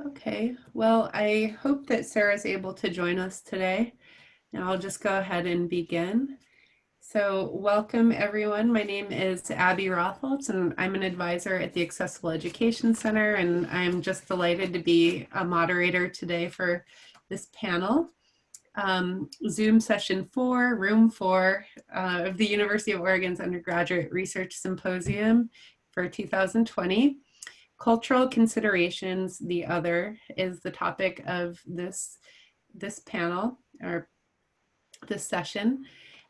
Okay, well, I hope that Sarah's able to join us today, and I'll just go ahead and begin. So welcome everyone. My name is Abby Rotholz, and I'm an advisor at the Accessible Education Center, and I'm just delighted to be a moderator today for this panel. Zoom session 4, room 4 of the University of Oregon's Undergraduate Research Symposium for 2020. Cultural considerations, the other, is the topic of this panel, or this session.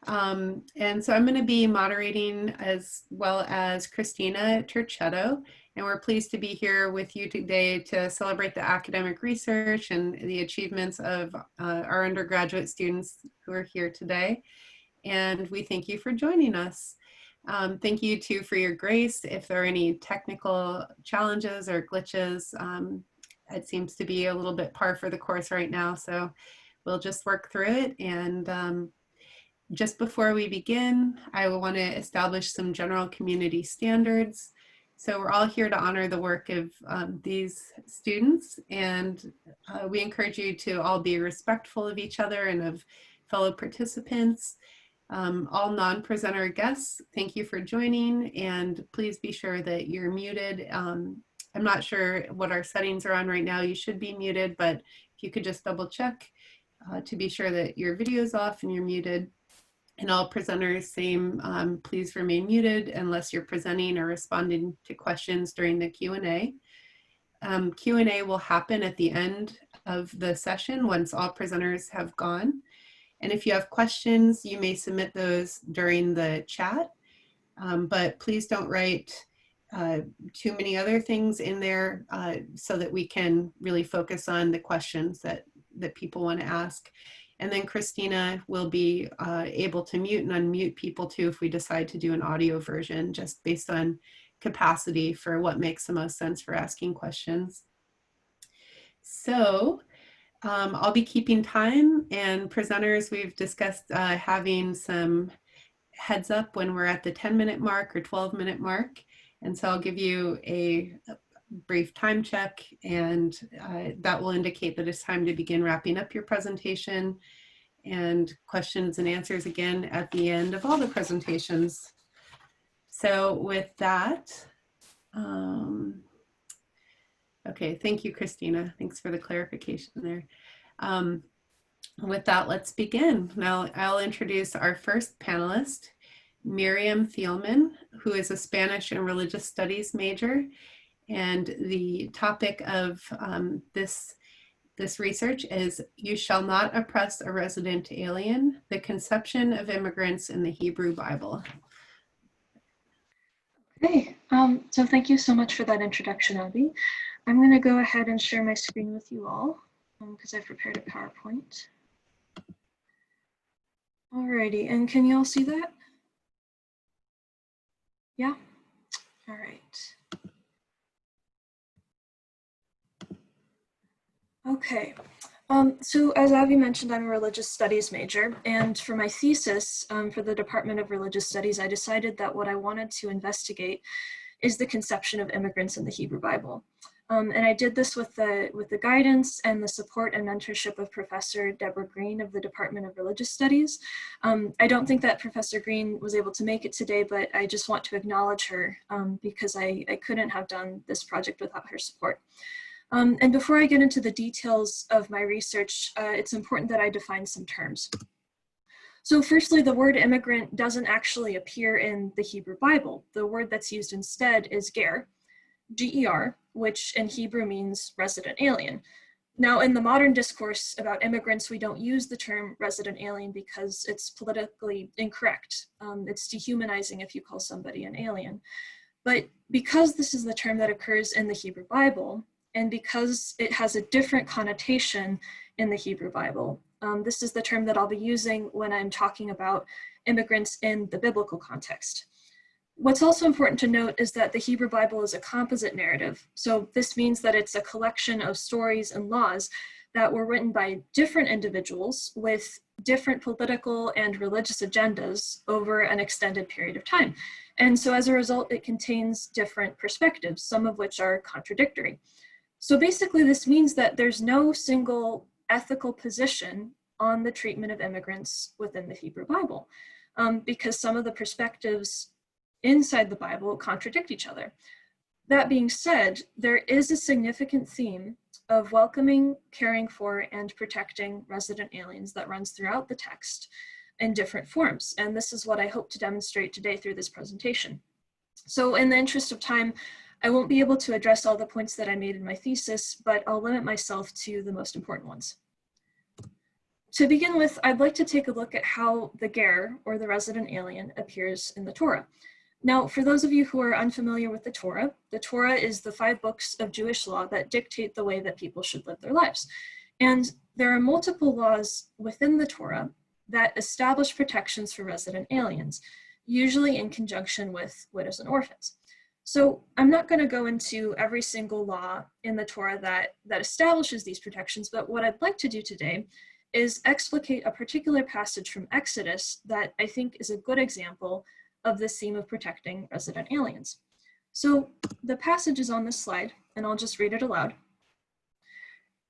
And so I'm going to be moderating as well as Christina Turchetto, and we're pleased to be here with you today to celebrate the academic research and the achievements of our undergraduate students who are here today. And we thank you for joining us. Thank you too for your grace. If there are any technical challenges or glitches, it seems to be a little bit par for the course right now, so we'll just work through it. And just before we begin, I want to establish some general community standards. So we're all here to honor the work of these students, and we encourage you to all be respectful of each other and of fellow participants. All non-presenter guests, thank you for joining, and please be sure that you're muted. I'm not sure what our settings are on right now. You should be muted, but if you could just double check to be sure that your video is off and you're muted. And all presenters, same, please remain muted unless you're presenting or responding to questions during the Q&A. Q&A will happen at the end of the session once all presenters have gone. And if you have questions, you may submit those during the chat, but please don't write too many other things in there so that we can really focus on the questions that people want to ask. And then Christina will be able to mute and unmute people too if we decide to do an audio version, just based on capacity for what makes the most sense for asking questions. So I'll be keeping time, and presenters, we've discussed having some heads up when we're at the 10-minute mark or 12-minute mark. And so I'll give you a brief time check, and that will indicate that it's time to begin wrapping up your presentation, and questions and answers again at the end of all the presentations. So with that, okay, thank you, Christina. Thanks for the clarification there. With that, let's begin. Now, I'll introduce our first panelist, Miriam Thielman, who is a Spanish and Religious Studies major. And the topic of this research is "You Shall Not Oppress a Resident Alien, the Conception of Immigrants in the Hebrew Bible." Okay, so thank you so much for that introduction, Abby. I'm going to go ahead and share my screen with you all because I've prepared a PowerPoint. Alrighty, and can you all see that? Yeah? All right. Okay, so as Abby mentioned, I'm a religious studies major, and for my thesis for the Department of Religious Studies, I decided that what I wanted to investigate is the conception of immigrants in the Hebrew Bible. And I did this with the guidance and the support and mentorship of Professor Deborah Green of the Department of Religious Studies. I don't think that Professor Green was able to make it today, but I just want to acknowledge her because I couldn't have done this project without her support. And before I get into the details of my research, it's important that I define some terms. So firstly, the word immigrant doesn't actually appear in the Hebrew Bible. The word that's used instead is ger, G-E-R, which in Hebrew means resident alien. Now, in the modern discourse about immigrants, we don't use the term resident alien because it's politically incorrect. It's dehumanizing if you call somebody an alien. But because this is the term that occurs in the Hebrew Bible, and because it has a different connotation in the Hebrew Bible, this is the term that I'll be using when I'm talking about immigrants in the biblical context. What's also important to note is that the Hebrew Bible is a composite narrative. So this means that it's a collection of stories and laws that were written by different individuals with different political and religious agendas over an extended period of time. And so as a result, it contains different perspectives, some of which are contradictory. So basically this means that there's no single ethical position on the treatment of immigrants within the Hebrew Bible, because some of the perspectives inside the Bible contradict each other. That being said, there is a significant theme of welcoming, caring for, and protecting resident aliens that runs throughout the text in different forms. And this is what I hope to demonstrate today through this presentation. So in the interest of time, I won't be able to address all the points that I made in my thesis, but I'll limit myself to the most important ones. To begin with, I'd like to take a look at how the ger, or the resident alien, appears in the Torah. Now, for those of you who are unfamiliar with the Torah is the 5 books of Jewish law that dictate the way that people should live their lives. And there are multiple laws within the Torah that establish protections for resident aliens, usually in conjunction with widows and orphans. So I'm not going to go into every single law in the Torah that establishes these protections, but what I'd like to do today is explicate a particular passage from Exodus that I think is a good example of this theme of protecting resident aliens. So the passage is on this slide, and I'll just read it aloud.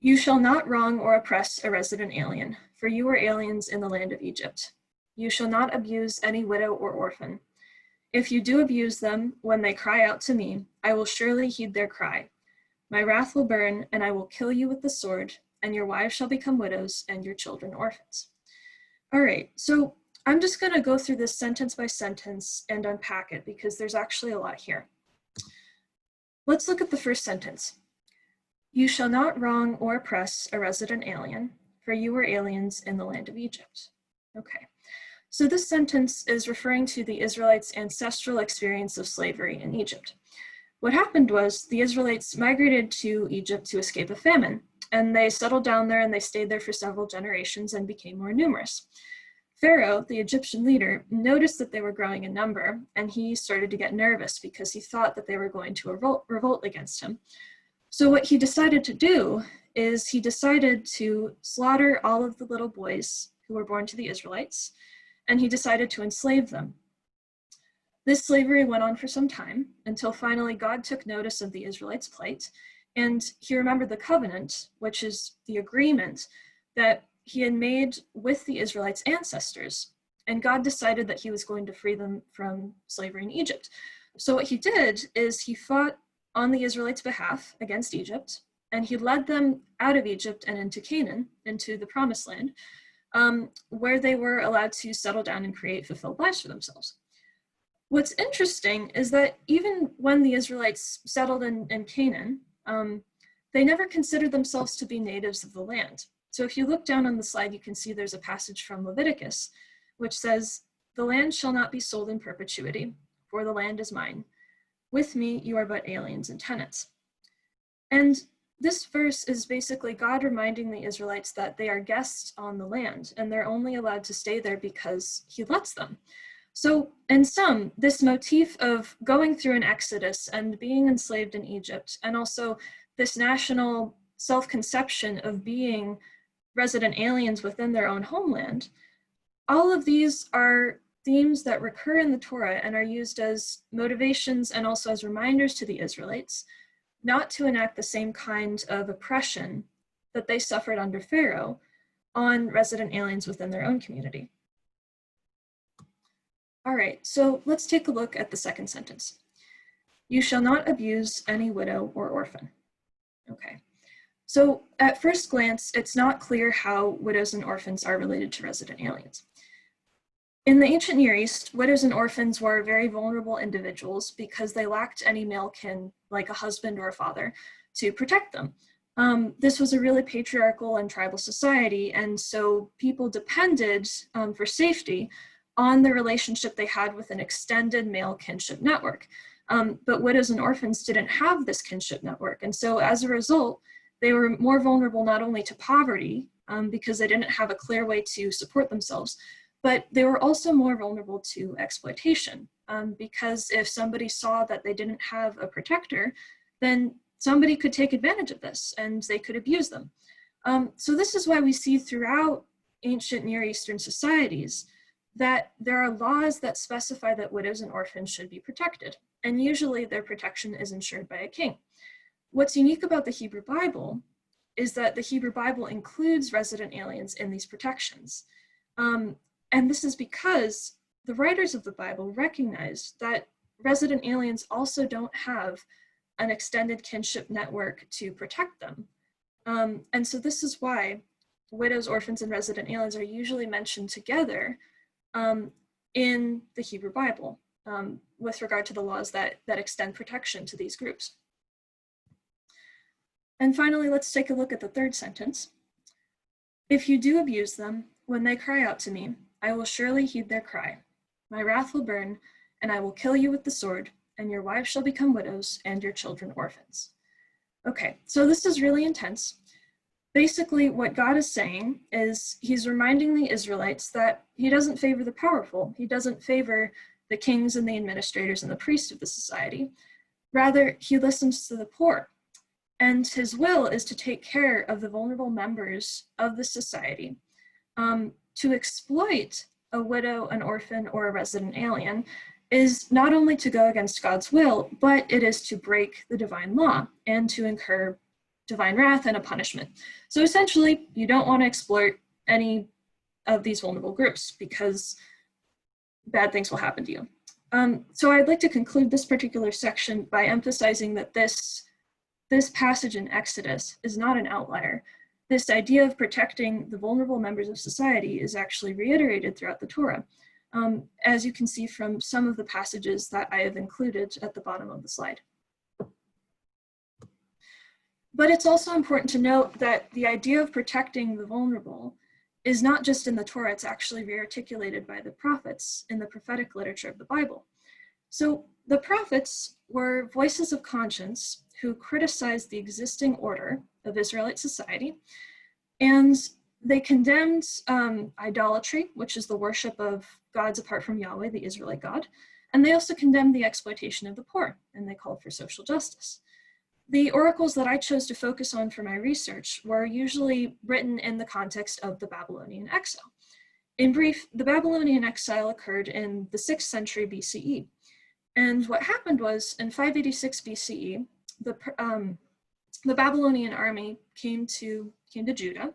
You shall not wrong or oppress a resident alien, for you are aliens in the land of Egypt. You shall not abuse any widow or orphan. If you do abuse them when they cry out to me, I will surely heed their cry. My wrath will burn, and I will kill you with the sword, and your wives shall become widows and your children orphans. All right, so I'm just going to go through this sentence by sentence and unpack it because there's actually a lot here. Let's look at the first sentence. You shall not wrong or oppress a resident alien, for you were aliens in the land of Egypt. Okay, so this sentence is referring to the Israelites' ancestral experience of slavery in Egypt. What happened was the Israelites migrated to Egypt to escape a famine, and they settled down there and they stayed there for several generations and became more numerous. Pharaoh, the Egyptian leader, noticed that they were growing in number, and he started to get nervous because he thought that they were going to revolt against him. So what he decided to do is he decided to slaughter all of the little boys who were born to the Israelites, and he decided to enslave them. This slavery went on for some time until finally God took notice of the Israelites' plight, and he remembered the covenant, which is the agreement that he had made with the Israelites' ancestors, and God decided that he was going to free them from slavery in Egypt. So what he did is he fought on the Israelites' behalf against Egypt, and he led them out of Egypt and into Canaan, into the promised land, where they were allowed to settle down and create fulfilled lives for themselves. What's interesting is that even when the Israelites settled in Canaan, they never considered themselves to be natives of the land. So if you look down on the slide, you can see there's a passage from Leviticus, which says, "The land shall not be sold in perpetuity, for the land is mine. With me, you are but aliens and tenants." And this verse is basically God reminding the Israelites that they are guests on the land, and they're only allowed to stay there because he lets them. So in sum, this motif of going through an exodus and being enslaved in Egypt, and also this national self-conception of being resident aliens within their own homeland, all of these are themes that recur in the Torah and are used as motivations and also as reminders to the Israelites not to enact the same kind of oppression that they suffered under Pharaoh on resident aliens within their own community. All right, so let's take a look at the second sentence. You shall not abuse any widow or orphan. Okay, so at first glance, it's not clear how widows and orphans are related to resident aliens. In the ancient Near East, widows and orphans were very vulnerable individuals because they lacked any male kin, like a husband or a father, to protect them. This was a really patriarchal and tribal society, and so people depended for safety on the relationship they had with an extended male kinship network. But widows and orphans didn't have this kinship network, and so as a result, they were more vulnerable not only to poverty, because they didn't have a clear way to support themselves, but they were also more vulnerable to exploitation, because if somebody saw that they didn't have a protector, then somebody could take advantage of this and they could abuse them. So this is why we see throughout ancient Near Eastern societies that there are laws that specify that widows and orphans should be protected, and usually their protection is ensured by a king. What's unique about the Hebrew Bible is that the Hebrew Bible includes resident aliens in these protections. And this is because the writers of the Bible recognize that resident aliens also don't have an extended kinship network to protect them. And so this is why widows, orphans, and resident aliens are usually mentioned together in the Hebrew Bible with regard to the laws that extend protection to these groups. And finally, let's take a look at the third sentence. If you do abuse them, when they cry out to me, I will surely heed their cry. My wrath will burn, and I will kill you with the sword, and your wives shall become widows, and your children orphans. Okay, so this is really intense. Basically, what God is saying is he's reminding the Israelites that he doesn't favor the powerful. He doesn't favor the kings and the administrators and the priests of the society. Rather, he listens to the poor. And his will is to take care of the vulnerable members of the society. To exploit a widow, an orphan, or a resident alien is not only to go against God's will, but it is to break the divine law and to incur divine wrath and a punishment. So essentially, you don't want to exploit any of these vulnerable groups because bad things will happen to you. So I'd like to conclude this particular section by emphasizing that this passage in Exodus is not an outlier. This idea of protecting the vulnerable members of society is actually reiterated throughout the Torah, as you can see from some of the passages that I have included at the bottom of the slide. But it's also important to note that the idea of protecting the vulnerable is not just in the Torah, it's actually re-articulated by the prophets in the prophetic literature of the Bible. So the prophets were voices of conscience who criticized the existing order of Israelite society, and they condemned idolatry, which is the worship of gods apart from Yahweh, the Israelite God, and they also condemned the exploitation of the poor, and they called for social justice. The oracles that I chose to focus on for my research were usually written in the context of the Babylonian exile. In brief, the Babylonian exile occurred in the 6th century BCE. And what happened was, in 586 BCE, the Babylonian army came to Judah.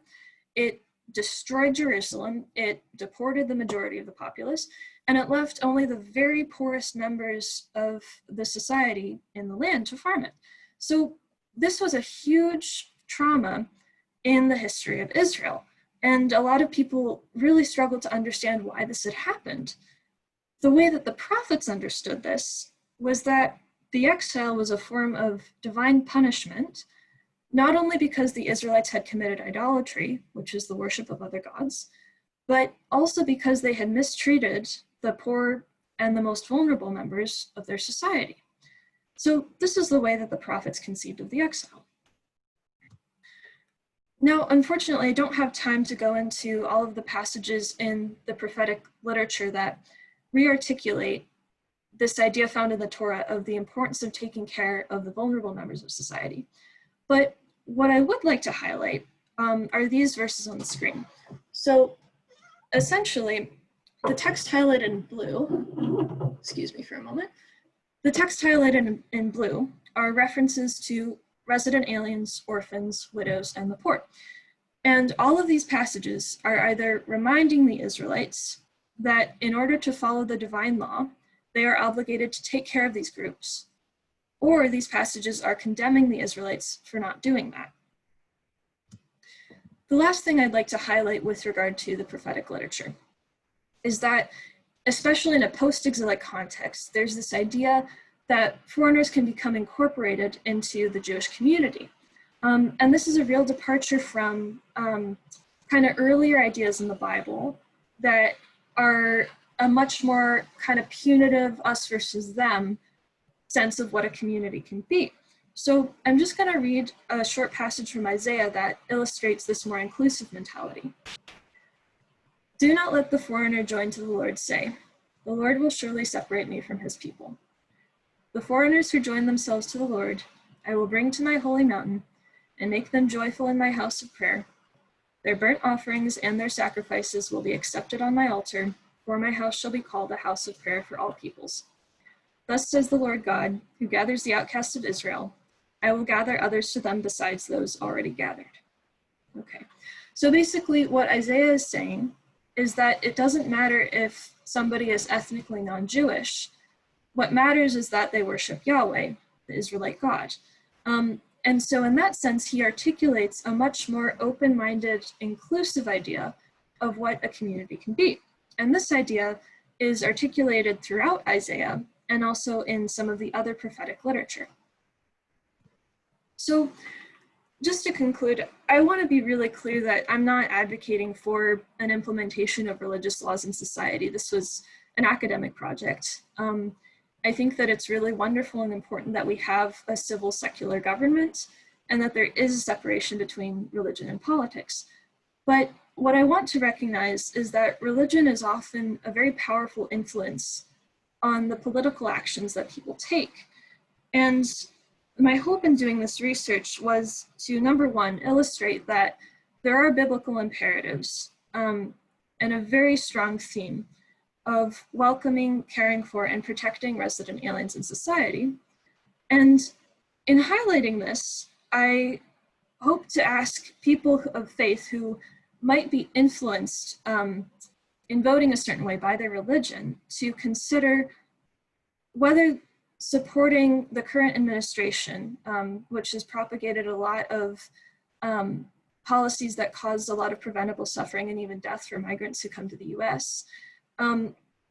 It destroyed Jerusalem, it deported the majority of the populace, and it left only the very poorest members of the society in the land to farm it. So this was a huge trauma in the history of Israel. And a lot of people really struggled to understand why this had happened. The way that the prophets understood this was that the exile was a form of divine punishment, not only because the Israelites had committed idolatry, which is the worship of other gods, but also because they had mistreated the poor and the most vulnerable members of their society. So this is the way that the prophets conceived of the exile. Now, unfortunately, I don't have time to go into all of the passages in the prophetic literature that re-articulate this idea found in the Torah of the importance of taking care of the vulnerable members of society. But what I would like to highlight are these verses on the screen. So essentially, the text highlighted in blue, excuse me for a moment, the text highlighted in blue are references to resident aliens, orphans, widows, and the poor. And all of these passages are either reminding the Israelites that in order to follow the divine law, they are obligated to take care of these groups, or these passages are condemning the Israelites for not doing that. The last thing I'd like to highlight with regard to the prophetic literature is that, especially in a post-exilic context, there's this idea that foreigners can become incorporated into the Jewish community. And this is a real departure from kind of earlier ideas in the Bible that are a much more kind of punitive us versus them sense of what a community can be. So I'm just going to read a short passage from Isaiah that illustrates this more inclusive mentality. Do not let the foreigner join to the Lord say, the Lord will surely separate me from his people. The foreigners who join themselves to the Lord, I will bring to my holy mountain and make them joyful in my house of prayer. Their burnt offerings and their sacrifices will be accepted on my altar, for my house shall be called a house of prayer for all peoples. Thus says the Lord God, who gathers the outcasts of Israel, I will gather others to them besides those already gathered. Okay, so basically what Isaiah is saying is that it doesn't matter if somebody is ethnically non-Jewish. What matters is that they worship Yahweh, the Israelite God. And so in that sense, he articulates a much more open-minded, inclusive idea of what a community can be. And this idea is articulated throughout Isaiah and also in some of the other prophetic literature. So just to conclude, I want to be really clear that I'm not advocating for an implementation of religious laws in society. This was an academic project. I think that it's really wonderful and important that we have a civil secular government and that there is a separation between religion and politics. But what I want to recognize is that religion is often a very powerful influence on the political actions that people take. And my hope in doing this research was to, number one, illustrate that there are biblical imperatives and a very strong theme of welcoming, caring for, and protecting resident aliens in society. And in highlighting this, I hope to ask people of faith who might be influenced in voting a certain way by their religion to consider whether supporting the current administration, which has propagated a lot of policies that cause a lot of preventable suffering and even death for migrants who come to the US,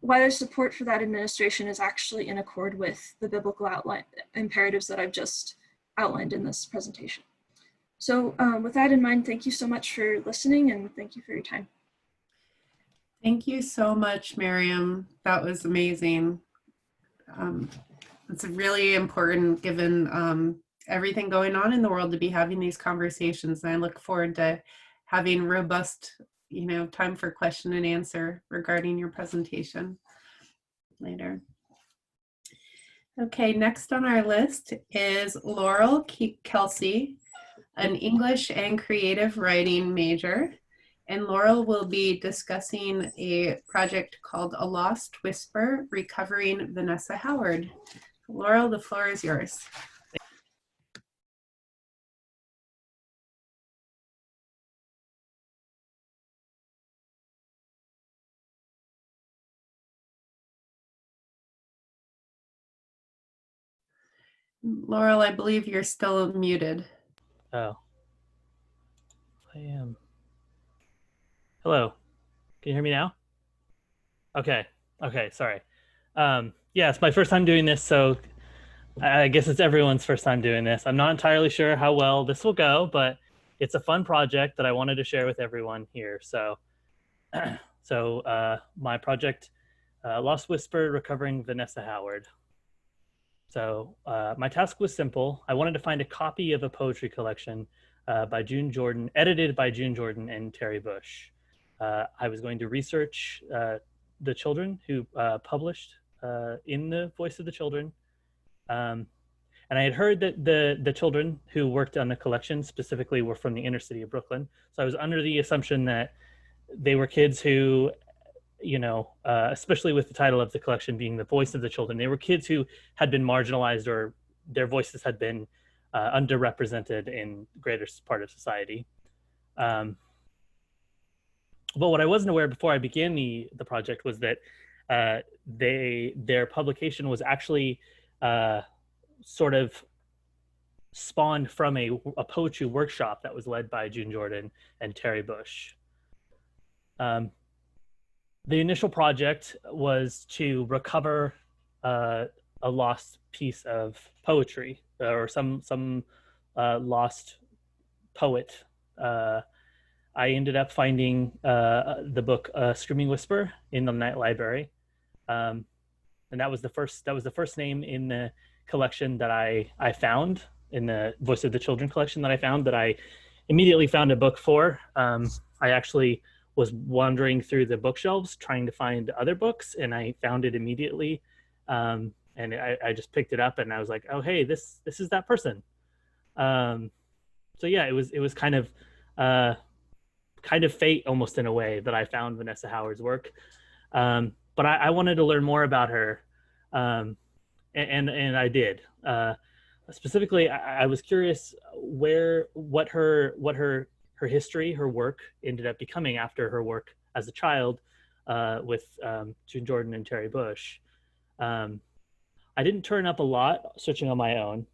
whether support for that administration is actually in accord with the biblical imperatives that I've just outlined in this presentation. So with that in mind, thank you so much for listening and thank you for your time. Thank you so much, Miriam. That was amazing. It's really important given everything going on in the world to be having these conversations. And I look forward to having robust, time for question and answer regarding your presentation later. Okay, next on our list is Kelsey, an English and creative writing major. And Laurel will be discussing a project called A Lost Whisper, Recovering Vanessa Howard. Laurel, the floor is yours. Laurel, I believe you're still muted. Oh, I am. Hello, can you hear me now? Okay, sorry. Yeah, it's my first time doing this, so I guess it's everyone's first time doing this. I'm not entirely sure how well this will go, but it's a fun project that I wanted to share with everyone here. So, my project, Lost Whisper, Recovering Vanessa Howard. So my task was simple. I wanted to find a copy of a poetry collection by June Jordan, edited by June Jordan and Terry Bush. I was going to research the children who published in the Voice of the Children. And I had heard that the children who worked on the collection specifically were from the inner city of Brooklyn. So I was under the assumption that they were kids who, especially with the title of the collection being The Voice of the Children, they were kids who had been marginalized or their voices had been underrepresented in the greater part of society. But what I wasn't aware before I began the project was that their publication was actually sort of spawned from a poetry workshop that was led by June Jordan and Terry Bush. The initial project was to recover a lost piece of poetry or some lost poet. I ended up finding the book Screaming Whisper in the Night Library, and that was the first name in the collection that I found, in the Voice of the Children collection that I found, that I immediately found a book for. I actually was wandering through the bookshelves trying to find other books, and I found it immediately, and I just picked it up and I was like, oh hey, this is that person. So yeah, it was kind of fate almost, in a way, that I found Vanessa Howard's work. But I wanted to learn more about her, and I did. Specifically, I was curious what her history, her work ended up becoming after her work as a child with June Jordan and Terry Bush. I didn't turn up a lot searching on my own,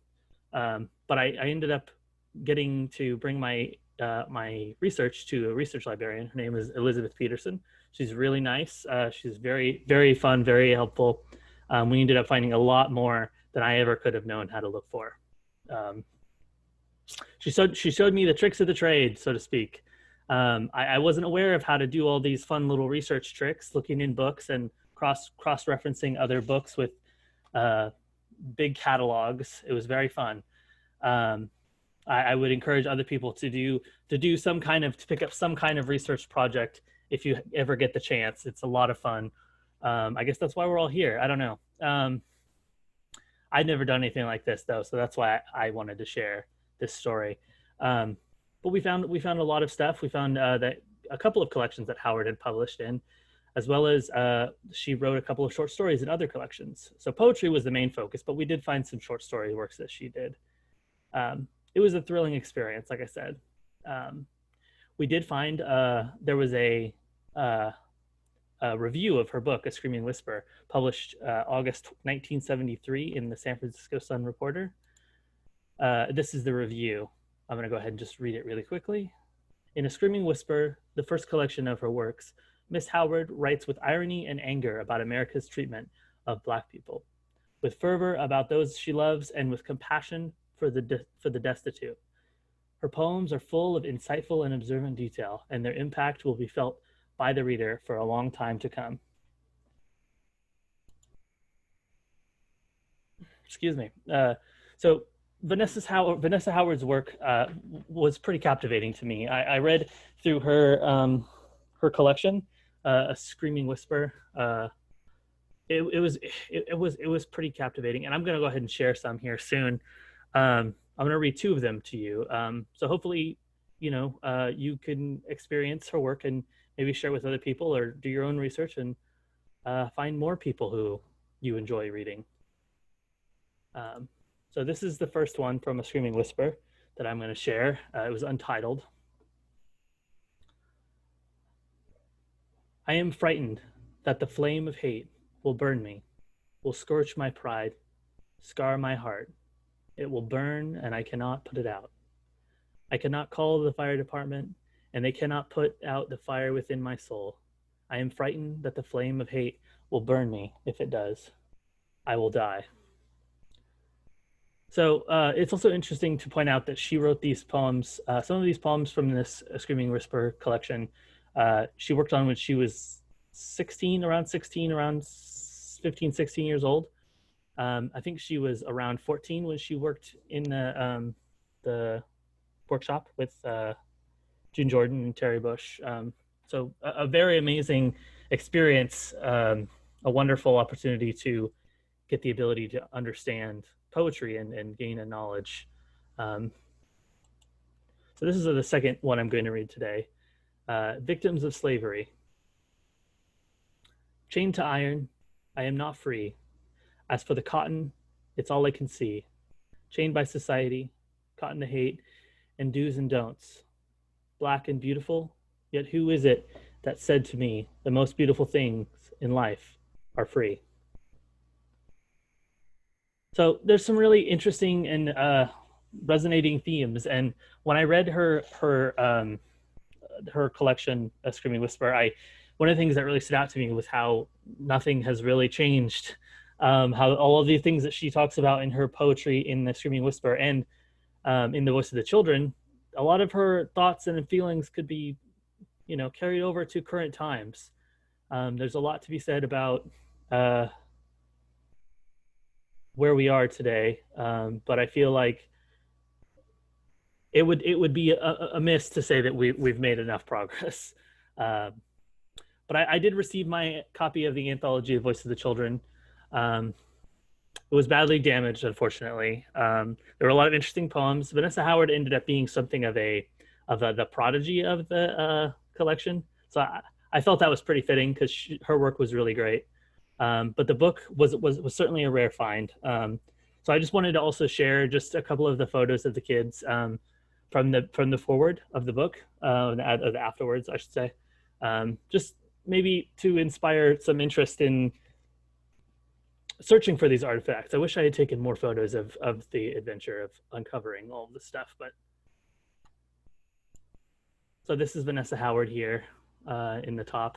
but I ended up getting to bring my my research to a research librarian. Her name is Elizabeth Peterson. She's really nice. She's very fun, very helpful. We ended up finding a lot more than I ever could have known how to look for. She showed me the tricks of the trade, so to speak. I wasn't aware of how to do all these fun little research tricks, looking in books and cross-referencing other books with big catalogs. It was very fun. I would encourage other people to pick up some kind of research project if you ever get the chance. It's a lot of fun. I guess that's why we're all here. I don't know. I'd never done anything like this though, so that's why I wanted to share this story. But we found a lot of stuff. We found that a couple of collections that Howard had published in, as well as she wrote a couple of short stories in other collections. So poetry was the main focus, but we did find some short story works that she did. It was a thrilling experience, like I said. We did find there was a review of her book, A Screaming Whisper, published August 1973 in the San Francisco Sun-Reporter. This is the review. I'm going to go ahead and just read it really quickly. In A Screaming Whisper, the first collection of her works, Miss Howard writes with irony and anger about America's treatment of Black people, with fervor about those she loves, and with compassion for the destitute. Her poems are full of insightful and observant detail, and their impact will be felt by the reader for a long time to come. Excuse me. So Vanessa Howard's work was pretty captivating to me. I read through her her collection, A Screaming Whisper. It was pretty captivating, and I'm going to go ahead and share some here soon. I'm going to read two of them to you. So hopefully, you can experience her work and maybe share with other people or do your own research and find more people who you enjoy reading. So this is the first one from A Screaming Whisper that I'm going to share. It was untitled. I am frightened that the flame of hate will burn me, will scorch my pride, scar my heart. It will burn and I cannot put it out. I cannot call the fire department and they cannot put out the fire within my soul. I am frightened that the flame of hate will burn me. If it does, I will die. So it's also interesting to point out that she wrote these poems, some of these poems from this Screaming Whisper collection, she worked on when she was around 15, 16 years old. I think she was around 14 when she worked in the workshop with June Jordan and Terry Bush. So a very amazing experience, a wonderful opportunity to get the ability to understand poetry and gain a knowledge. So this is the second one I'm going to read today. Victims of Slavery. Chained to iron, I am not free. As for the cotton, it's all I can see. Chained by society, cotton to hate, and do's and don'ts. Black and beautiful, yet who is it that said to me, the most beautiful things in life are free? So there's some really interesting and resonating themes. And when I read her collection, A Screaming Whisper, one of the things that really stood out to me was how nothing has really changed. How all of the things that she talks about in her poetry in The Screaming Whisper and in The Voice of the Children, a lot of her thoughts and feelings could be, carried over to current times. There's a lot to be said about where we are today, but I feel like it would be amiss to say that we've made enough progress. But I did receive my copy of the anthology, The Voice of the Children. It was badly damaged, unfortunately. There were a lot of interesting poems. Vanessa Howard ended up being something of the prodigy of the collection. So I felt that was pretty fitting because her work was really great. But the book was certainly a rare find. So So I just wanted to also share just a couple of the photos of the kids from the forward of the book, of the afterwards, I should say, just maybe to inspire some interest in searching for these artifacts. I wish I had taken more photos of the adventure of uncovering all of this stuff, but. So this is Vanessa Howard here in the top.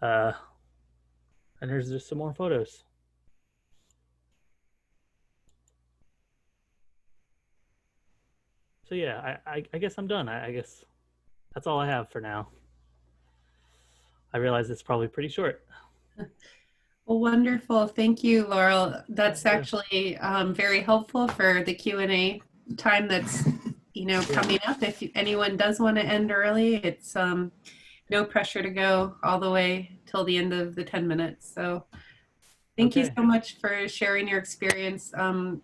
And there's just some more photos. So yeah, I guess I'm done. I guess that's all I have for now. I realize it's probably pretty short. Well, wonderful. Thank you, Laurel. That's actually very helpful for the Q&A time that's coming up. If anyone does want to end early, it's no pressure to go all the way till the end of the 10 minutes. So thank you so much for sharing your experience,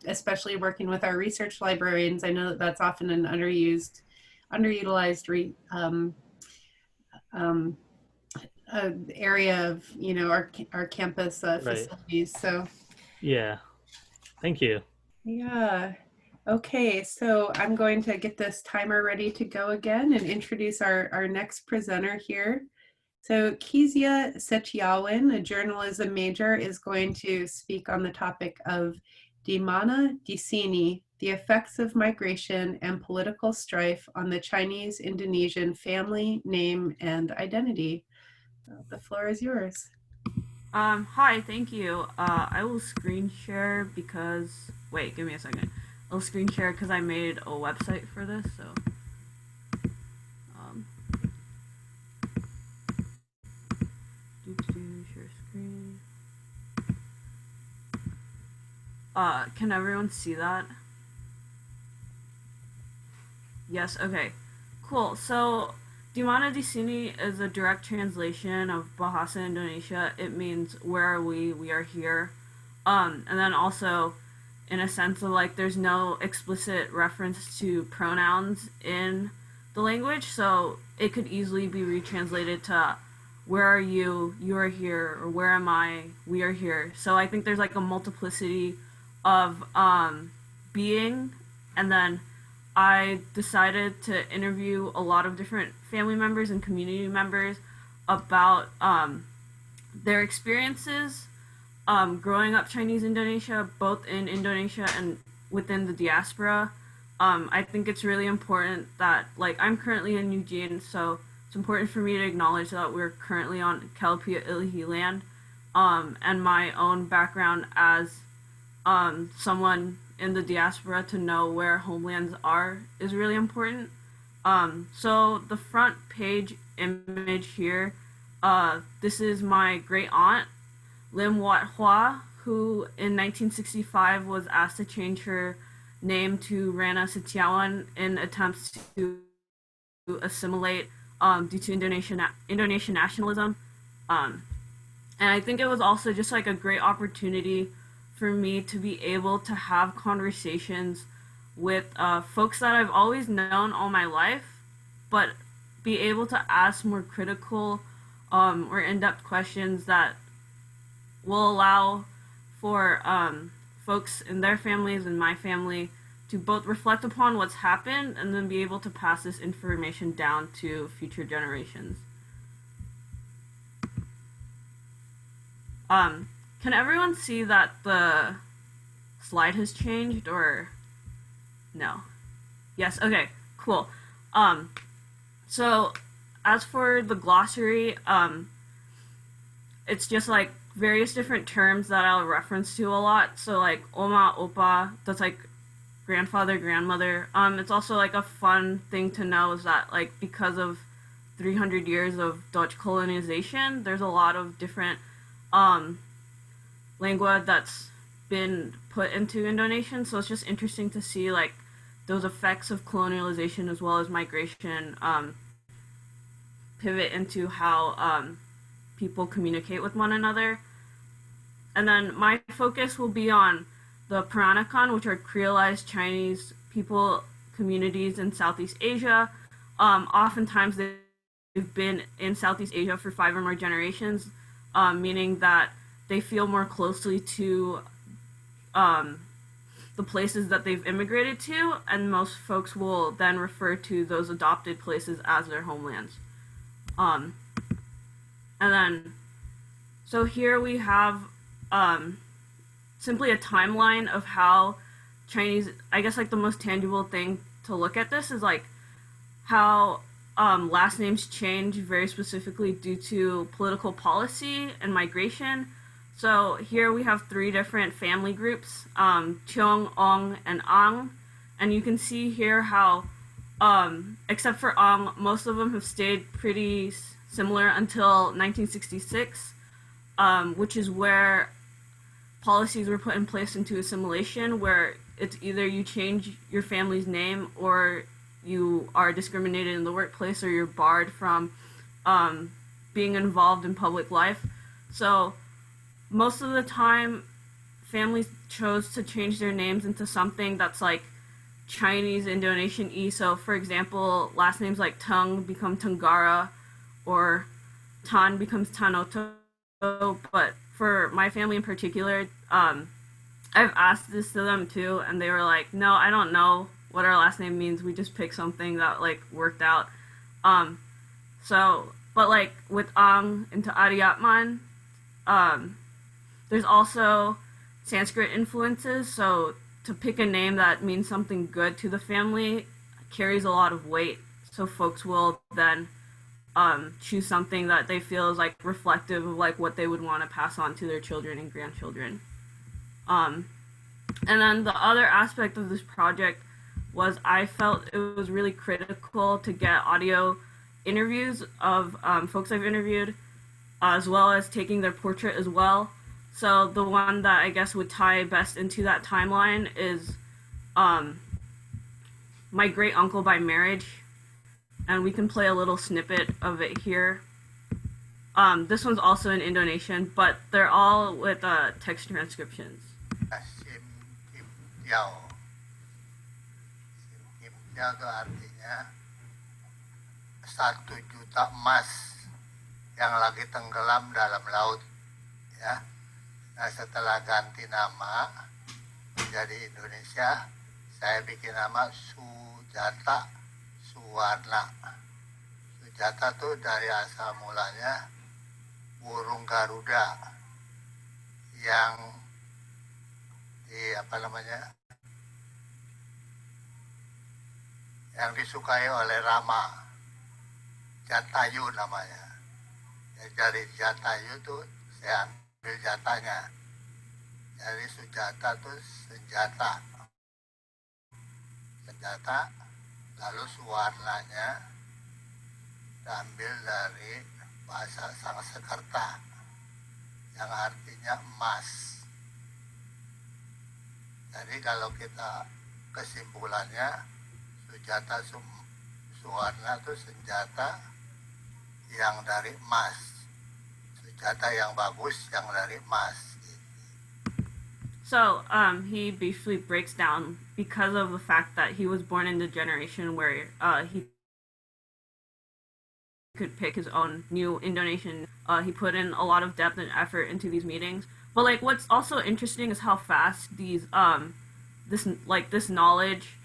especially working with our research librarians. I know that that's often an underutilized area of our campus facilities. So yeah, thank you. Yeah. Okay, so I'm going to get this timer ready to go again and introduce our next presenter here. So Kezia Setyawan, a journalism major, is going to speak on the topic of Dimana, Disini, the effects of migration and political strife on the Chinese Indonesian family, name, and identity. The floor is yours. Hi, thank you. I will screen share because, wait, give me a second. I'll screen share because I made a website for this, so. Share screen. Can everyone see that? Yes, okay. Cool, so Dimana Disini is a direct translation of Bahasa Indonesia. It means where are we? We are here. And then also in a sense of like there's no explicit reference to pronouns in the language, so it could easily be retranslated to where are you? You are here, or where am I? We are here. So I think there's like a multiplicity of being, and then I decided to interview a lot of different family members and community members about their experiences growing up Chinese Indonesia, both in Indonesia and within the diaspora. I think it's really important that, like, I'm currently in Eugene, so it's important for me to acknowledge that we're currently on Kalpia Ilihi land, and my own background as someone in the diaspora to know where homelands are is really important. So the front page image here, this is my great aunt, Lim Wat Hua, who in 1965 was asked to change her name to Rana Setyawan in attempts to assimilate due to Indonesian nationalism. And I think it was also just like a great opportunity for me to be able to have conversations with folks that I've always known all my life, but be able to ask more critical or in-depth questions that will allow for folks in their families and my family to both reflect upon what's happened and then be able to pass this information down to future generations. Can everyone see that the slide has changed, or no? Yes, okay, cool. So as for the glossary, it's just like various different terms that I'll reference to a lot. So like oma, opa, that's like grandfather, grandmother. It's also like a fun thing to know is that like because of 300 years of Dutch colonization, there's a lot of different lingua that's been put into Indonesian. So it's just interesting to see like those effects of colonialization as well as migration pivot into how people communicate with one another. And then my focus will be on the Peranakan, which are creolized Chinese people communities in Southeast Asia. Oftentimes they've been in Southeast Asia for 5 or more generations, meaning that they feel more closely to the places that they've immigrated to, and most folks will then refer to those adopted places as their homelands. And then, so here we have simply a timeline of how Chinese, I guess like the most tangible thing to look at this is like how last names change very specifically due to political policy and migration. So here we have 3 different family groups, Cheong, Ong, and Ang. And you can see here how, except for Ang, most of them have stayed pretty similar until 1966, which is where policies were put in place into assimilation, where it's either you change your family's name or you are discriminated in the workplace or you're barred from being involved in public life. So most of the time, families chose to change their names into something that's like Chinese Indonesian-y. So for example, last names like Tung become Tunggara, or Tan becomes Tanoto. But for my family in particular, I've asked this to them too, and they were like, no, I don't know what our last name means. We just picked something that like worked out. But like with Ang into Ariatman, there's also Sanskrit influences. So to pick a name that means something good to the family carries a lot of weight. So folks will then choose something that they feel is like reflective of like what they would want to pass on to their children and grandchildren. And then the other aspect of this project was I felt it was really critical to get audio interviews of folks I've interviewed, as well as taking their portrait as well. So the one that I guess would tie best into that timeline is my great uncle by marriage, and we can play a little snippet of it here. This one's also in Indonesian, but they're all with text transcriptions. Itu artinya 1 juta emas yang lagi tenggelam dalam laut, ya. Nah, setelah ganti nama menjadi Indonesia, saya bikin nama Sujata Suwarna. Sujata tuh dari asal mulanya burung Garuda yang yang disukai oleh Rama. Jatayu namanya. Dari Jatayu tuh saya ambil jatanya. Jadi Sujata tuh senjata. Senjata, lalu Suwarnanya diambil dari bahasa Sanskerta yang artinya emas. Jadi kalau kita kesimpulannya, Sujata Suwarna itu senjata yang dari emas. Sujata yang bagus yang dari emas. So he briefly breaks down because of the fact that he was born in the generation where he could pick his own new Indonesian. He put in a lot of depth and effort into these meetings. But like what's also interesting is how fast these this knowledge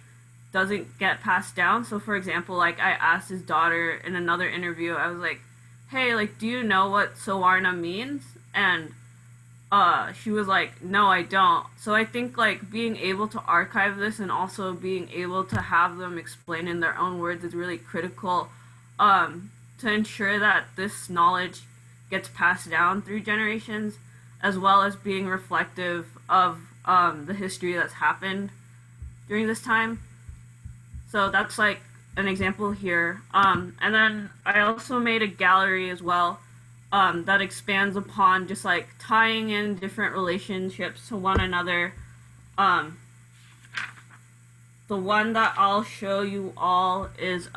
doesn't get passed down. So for example, like I asked his daughter in another interview, I was like, hey, like do you know what Sawarna means? And she was like, no, I don't. So I think like being able to archive this and also being able to have them explain in their own words is really critical to ensure that this knowledge gets passed down through generations, as well as being reflective of the history that's happened during this time. So that's like an example here. And then I also made a gallery as well that expands upon just like tying in different relationships to one another. The one that I'll show you all is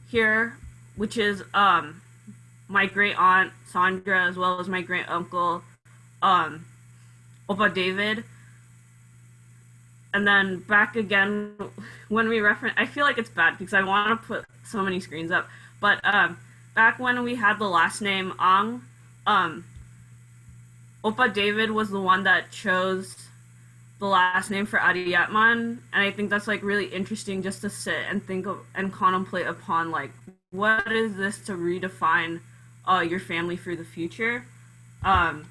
here, which is my great aunt Sandra, as well as my great uncle Opa David. And then back again, when we reference, I feel like it's bad because I want to put so many screens up, but back when we had the last name Ang, Opa David was the one that chose the last name for Adiatman, and I think that's like really interesting just to sit and think of and contemplate upon like what is this to redefine your family for the future. And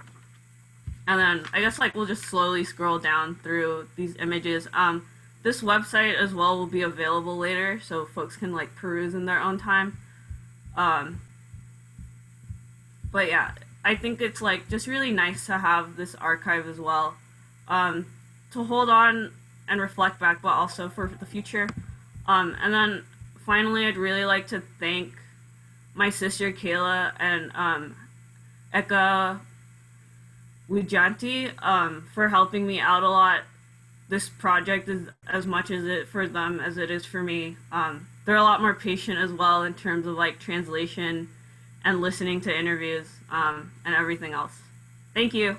then I guess like we'll just slowly scroll down through these images. This website as well will be available later, so folks can like peruse in their own time. But yeah, I think it's like just really nice to have this archive as well, to hold on and reflect back, but also for the future. And then finally, I'd really like to thank my sister Kayla and Eka Wijanti for helping me out a lot. This project is as much as it for them as it is for me. They're a lot more patient as well in terms of like translation and listening to interviews and everything else. Thank you.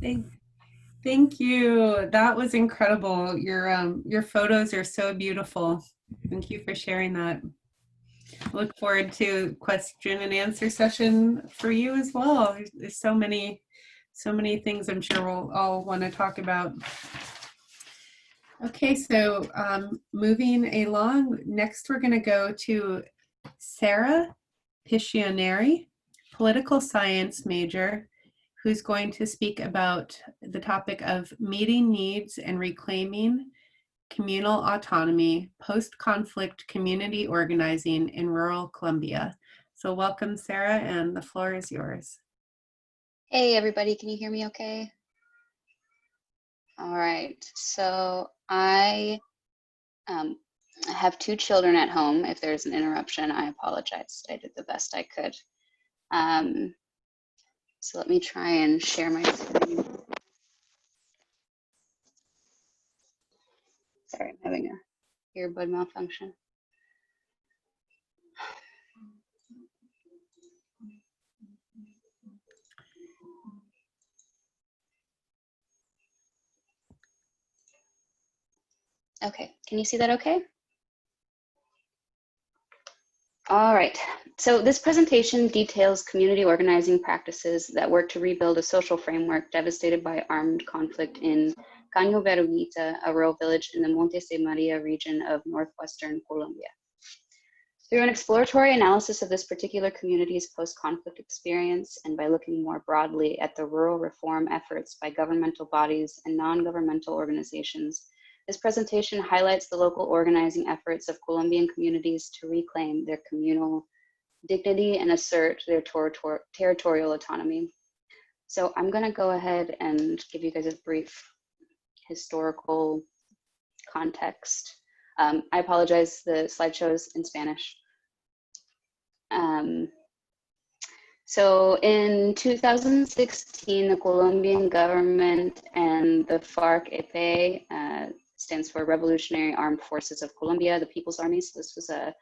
Thank you. That was incredible. Your photos are so beautiful. Thank you for sharing that. Look forward to question and answer session for you as well. There's so many things I'm sure we'll all want to talk about. Okay, so moving along, next we're going to go to Sarah Pishioneri, political science major, who's going to speak about the topic of meeting needs and reclaiming communal autonomy, post-conflict community organizing in rural Colombia. So welcome, Sarah, and the floor is yours. Hey, everybody, can you hear me okay? All right, so I have 2 children at home. If there's an interruption, I apologize. I did the best I could. So let me try and share my screen. Sorry, I'm having a earbud malfunction. Okay, can you see that okay? All right, so this presentation details community organizing practices that work to rebuild a social framework devastated by armed conflict in Caño Verugita, a rural village in the Montes de Maria region of northwestern Colombia. Through an exploratory analysis of this particular community's post-conflict experience, and by looking more broadly at the rural reform efforts by governmental bodies and non-governmental organizations, this presentation highlights the local organizing efforts of Colombian communities to reclaim their communal dignity and assert their territorial autonomy. So I'm going to go ahead and give you guys a brief historical context. I apologize, the slideshow is in Spanish. So in 2016, the Colombian government and the FARC-EP, stands for Revolutionary Armed Forces of Colombia, the People's Army. So this was a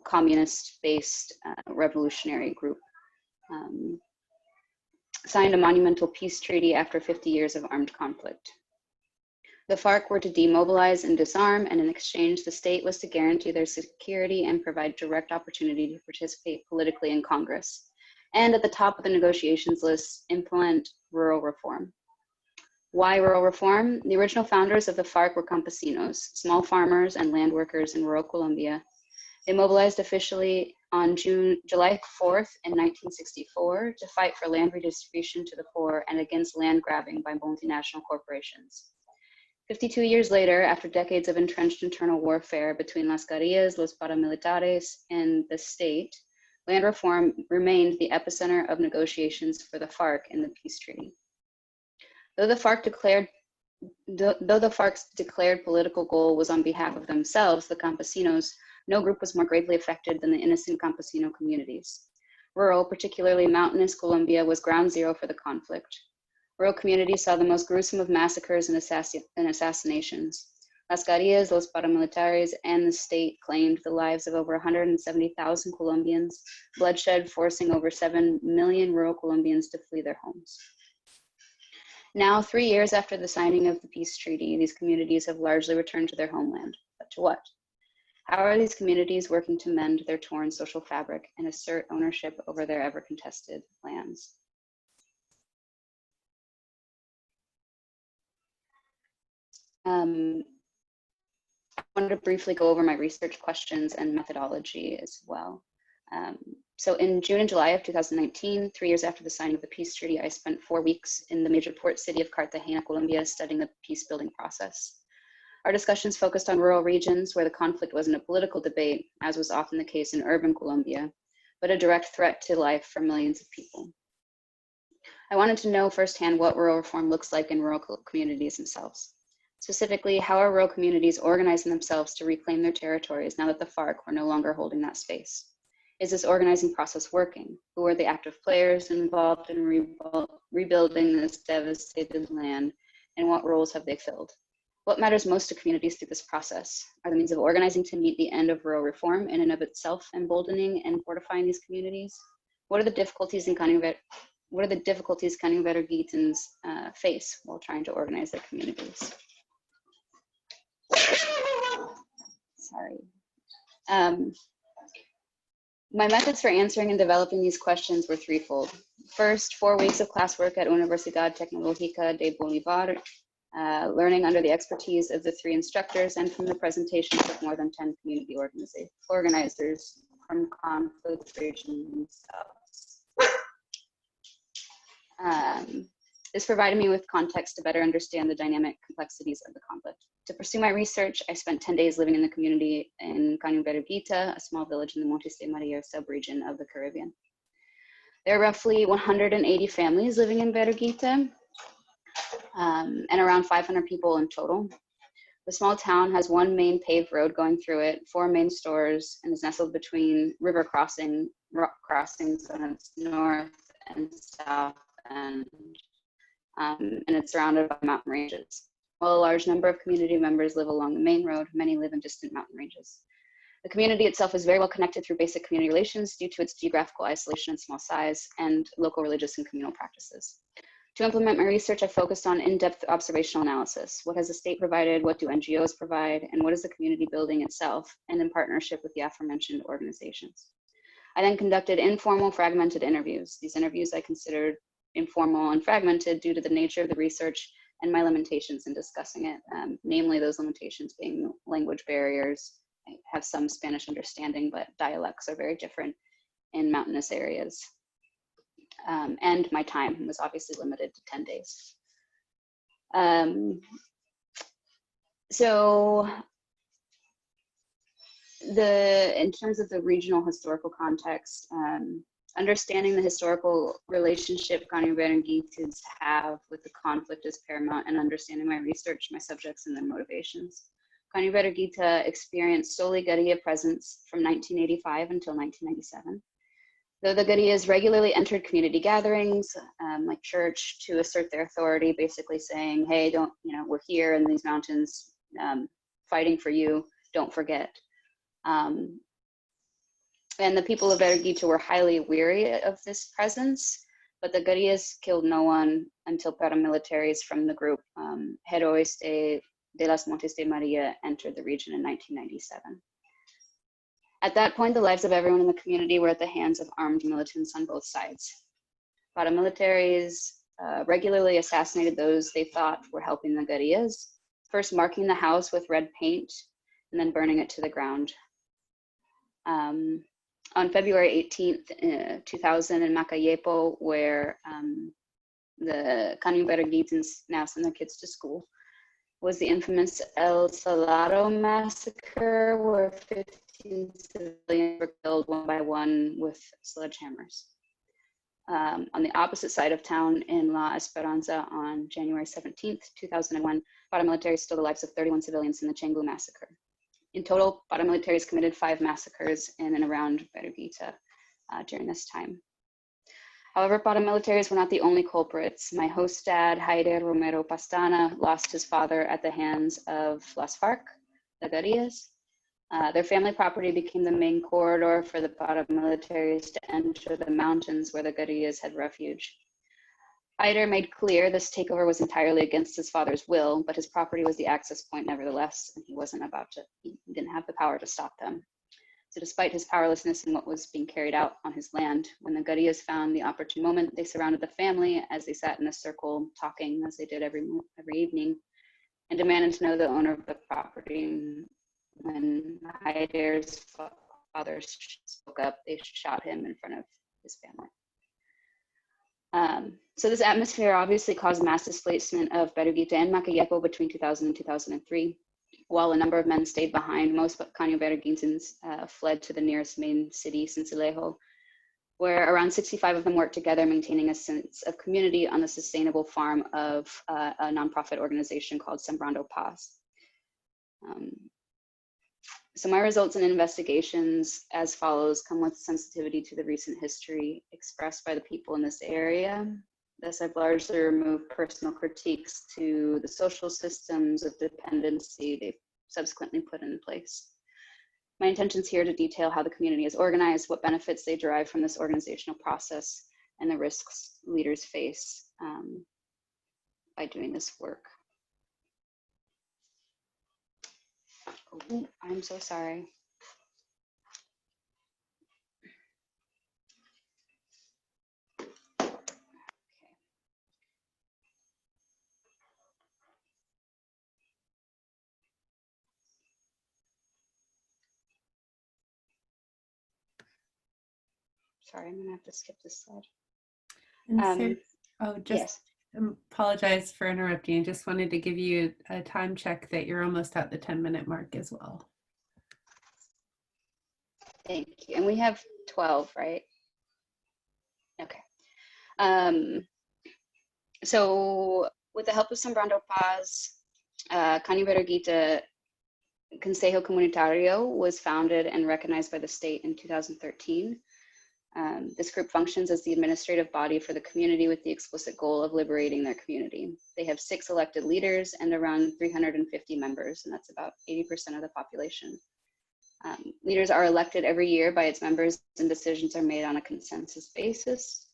communist-based revolutionary group. Signed a monumental peace treaty after 50 years of armed conflict. The FARC were to demobilize and disarm, and in exchange, the state was to guarantee their security and provide direct opportunity to participate politically in Congress. And at the top of the negotiations list, implement rural reform. Why rural reform? The original founders of the FARC were campesinos, small farmers and land workers in rural Colombia. They mobilized officially on July 4th in 1964 to fight for land redistribution to the poor and against land grabbing by multinational corporations. 52 years later, after decades of entrenched internal warfare between Las Guerrillas, los paramilitares, and the state, land reform remained the epicenter of negotiations for the FARC in the peace treaty. Though the FARC's declared political goal was on behalf of themselves, the campesinos, no group was more gravely affected than the innocent campesino communities. Rural, particularly mountainous Colombia, was ground zero for the conflict. Rural communities saw the most gruesome of massacres and assassinations. Las Guerrillas, los paramilitares, and the state claimed the lives of over 170,000 Colombians, bloodshed forcing over 7 million rural Colombians to flee their homes. Now, 3 years after the signing of the peace treaty, these communities have largely returned to their homeland. But to what? How are these communities working to mend their torn social fabric and assert ownership over their ever-contested lands? I wanted to briefly go over my research questions and methodology as well. So in June and July of 2019, 3 years after the signing of the peace treaty, I spent 4 weeks in the major port city of Cartagena, Colombia, studying the peace building process. Our discussions focused on rural regions where the conflict wasn't a political debate, as was often the case in urban Colombia, but a direct threat to life for millions of people. I wanted to know firsthand what rural reform looks like in rural communities themselves. Specifically, how are rural communities organizing themselves to reclaim their territories now that the FARC were no longer holding that space? Is this organizing process working? Who are the active players involved in rebuilding this devastated land, and what roles have they filled? What matters most to communities through this process? Are the means of organizing to meet the end of rural reform in and of itself emboldening and fortifying these communities? What are the difficulties Canning-Verugitans face while trying to organize their communities? Sorry. My methods for answering and developing these questions were threefold. First, 4 weeks of classwork at Universidad Tecnológica de Bolívar, learning under the expertise of the 3 instructors and from the presentations of more than 10 community organizers from conflict regions themselves. This provided me with context to better understand the dynamic complexities of the conflict. To pursue my research, I spent 10 days living in the community in Canning-Verugita, a small village in the Montes de Maria subregion of the Caribbean. There are roughly 180 families living in Verugita, and around 500 people in total. The small town has 1 main paved road going through it, 4 main stores, and is nestled between river crossings on its north and south end. And it's surrounded by mountain ranges. While a large number of community members live along the main road, many live in distant mountain ranges. The community itself is very well connected through basic community relations due to its geographical isolation and small size and local religious and communal practices. To implement my research, I focused on in-depth observational analysis. What has the state provided? What do NGOs provide? And what is the community building itself, and in partnership with the aforementioned organizations? I then conducted informal fragmented interviews. These interviews I considered informal and fragmented due to the nature of the research and my limitations in discussing it, namely those limitations being language barriers. I have some Spanish understanding, but dialects are very different in mountainous areas. And my time was obviously limited to 10 days. In terms of the regional historical context, understanding the historical relationship Canning-Verugitans have with the conflict is paramount, and understanding my research, my subjects, and their motivations. Canning-Verugita experienced solely guerrilla presence from 1985 until 1997. Though the guerrillas regularly entered community gatherings, like church, to assert their authority, basically saying, hey, we're here in these mountains fighting for you, don't forget. And the people of Verugita were highly weary of this presence, but the guerrillas killed no one until paramilitaries from the group Héroes de las Montes de Maria entered the region in 1997. At that point, the lives of everyone in the community were at the hands of armed militants on both sides. Paramilitaries regularly assassinated those they thought were helping the guerrillas, first marking the house with red paint and then burning it to the ground. On February 18th, 2000 in Macayepo, where the Canning-Verugitans now send their kids to school, was the infamous El Salado massacre, where 15 civilians were killed one by one with sledgehammers. On the opposite side of town in La Esperanza on January 17th, 2001, paramilitaries stole the lives of 31 civilians in the Chengu massacre. In total, paramilitaries committed 5 massacres in and around Verugita during this time. However, paramilitaries were not the only culprits. My host dad, Jair Romero Pastana, lost his father at the hands of Las FARC, the guerrillas. Their family property became the main corridor for the paramilitaries to enter the mountains where the guerrillas had refuge. Jair made clear this takeover was entirely against his father's will, but his property was the access point nevertheless, and he didn't have the power to stop them. So despite his powerlessness in what was being carried out on his land, when the guerrillas found the opportune moment, they surrounded the family as they sat in a circle talking, as they did every evening, and demanded to know the owner of the property. When Haider's father spoke up, they shot him in front of his family. So this atmosphere obviously caused mass displacement of Berugita and Makayepo between 2000 and 2003. While a number of men stayed behind, most Canyo Berugitans fled to the nearest main city, Sincelejo, where around 65 of them worked together, maintaining a sense of community on the sustainable farm of a nonprofit organization called Sembrando Paz. So my results and investigations as follows come with sensitivity to the recent history expressed by the people in this area. Thus, I've largely removed personal critiques to the social systems of dependency they've subsequently put in place. My intention is here to detail how the community is organized, what benefits they derive from this organizational process, and the risks leaders face by doing this work. Oh, I'm so sorry. Sorry, I'm gonna have to skip this slide. And Yes. Apologize for interrupting. Just wanted to give you a time check that you're almost at the 10-minute mark as well. Thank you. And we have 12, right? Okay. So with the help of Sembrando Paz, Canyo Berugita Consejo Comunitario was founded and recognized by the state in 2013. This group functions as the administrative body for the community with the explicit goal of liberating their community. They have 6 elected leaders and around 350 members, and that's about 80% of the population. Leaders are elected every year by its members, and decisions are made on a consensus basis.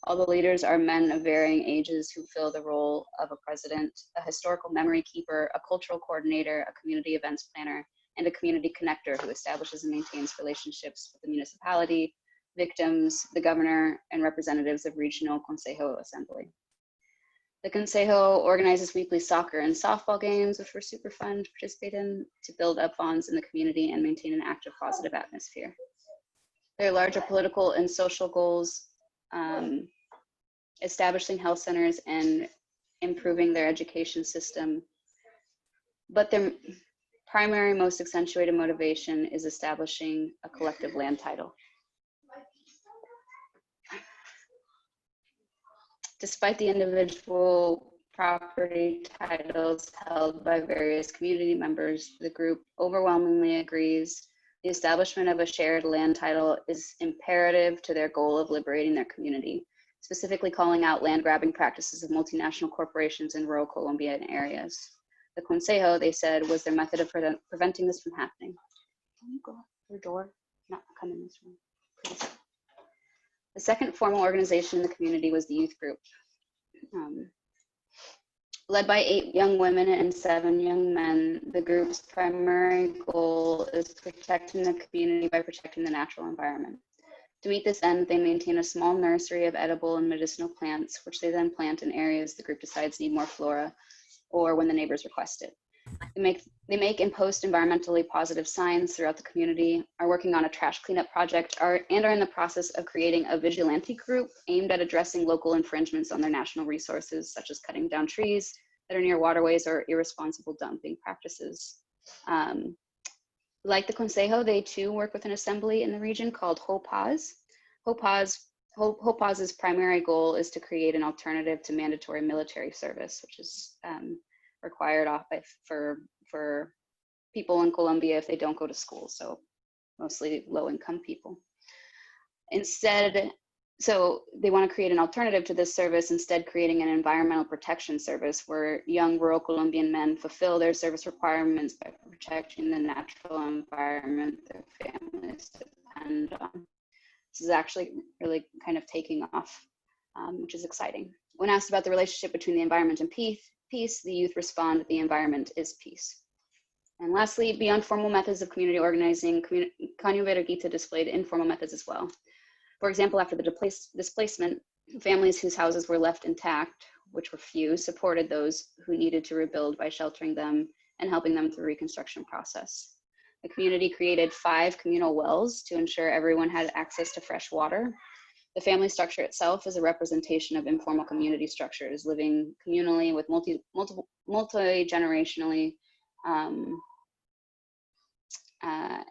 All the leaders are men of varying ages who fill the role of a president, a historical memory keeper, a cultural coordinator, a community events planner, and a community connector who establishes and maintains relationships with the municipality, victims, the governor, and representatives of regional Consejo Assembly. The Consejo organizes weekly soccer and softball games, which were super fun to participate in, to build up bonds in the community and maintain an active, positive atmosphere. There are larger political and social goals, establishing health centers and improving their education system. But their primary, most accentuated motivation is establishing a collective land title. Despite the individual property titles held by various community members, the group overwhelmingly agrees the establishment of a shared land title is imperative to their goal of liberating their community, specifically calling out land grabbing practices of multinational corporations in rural Colombian areas. The Consejo, they said, was their method of preventing this from happening. Can you go out your door? Not come in this room, please. The second formal organization in the community was the youth group. Led by 8 young women and 7 young men, the group's primary goal is protecting the community by protecting the natural environment. To meet this end, they maintain a small nursery of edible and medicinal plants, which they then plant in areas the group decides need more flora or when the neighbors request it. They make and post environmentally positive signs throughout the community, are working on a trash cleanup project, and are in the process of creating a vigilante group aimed at addressing local infringements on their national resources, such as cutting down trees that are near waterways or irresponsible dumping practices. Like the Consejo, they too work with an assembly in the region called HOPAZ. HOPAZ's primary goal is to create an alternative to mandatory military service, which is required for people in Colombia if they don't go to school, so mostly low-income people. Instead, so they want to create an alternative to this service, instead creating an environmental protection service where young rural Colombian men fulfill their service requirements by protecting the natural environment their families depend on. This is actually really kind of taking off, which is exciting. When asked about the relationship between the environment and peace, the youth respond that the environment is peace. And lastly, beyond formal methods of community organizing, Canyo Berugita displayed informal methods as well. For example, after the displacement, families whose houses were left intact which were few, supported those who needed to rebuild by sheltering them and helping them through the reconstruction process. The community created 5 communal wells to ensure everyone had access to fresh water. The family structure itself is a representation of informal community structures, living communally with multi-generationally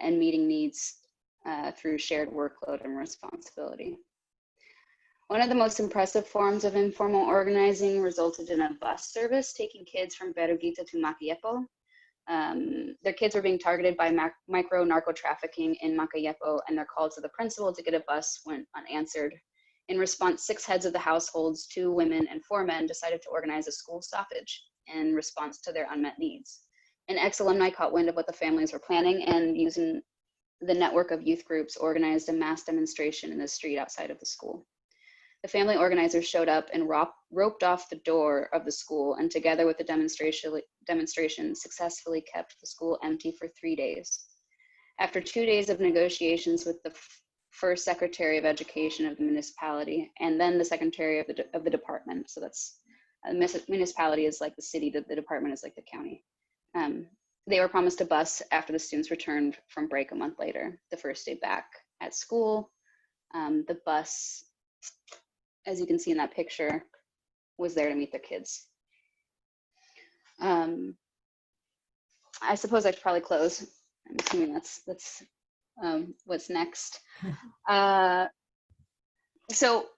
and meeting needs through shared workload and responsibility. One of the most impressive forms of informal organizing resulted in a bus service taking kids from Berugita to Macayepo. Their kids were being targeted by micro narco trafficking in Macayepo, and their call to the principal to get a bus went unanswered. In response, 6 heads of the households, 2 women and 4 men, decided to organize a school stoppage in response to their unmet needs. An ex-alumni caught wind of what the families were planning, and using the network of youth groups, organized a mass demonstration in the street outside of the school. The family organizers showed up and roped off the door of the school, and together with the demonstration successfully kept the school empty for 3 days. After 2 days of negotiations with the first Secretary of Education of the municipality, and then the Secretary of the department, so that's, municipality is like the city, the department is like the county. They were promised a bus after the students returned from break a month later, the first day back at school. The bus, as you can see in that picture, was there to meet their kids. I suppose I should probably close. I'm assuming that's what's next. So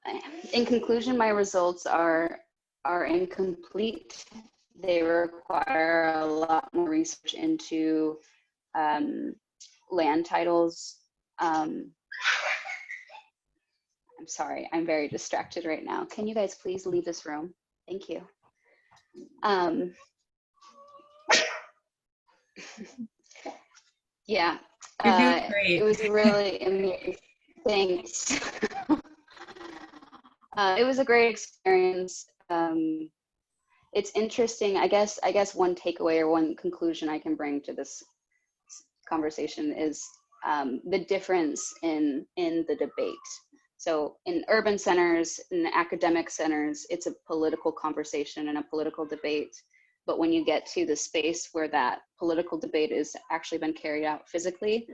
in conclusion, my results are incomplete. They require a lot more research into land titles. I'm sorry, I'm very distracted right now. Can you guys please leave this room? Thank you. Yeah, You're doing great. it was really amazing. Thanks. It was a great experience. It's interesting. I guess one takeaway or one conclusion I can bring to this conversation is the difference in the debate. So in urban centers, in academic centers, it's a political conversation and a political debate. But when you get to the space where that political debate is actually been carried out physically,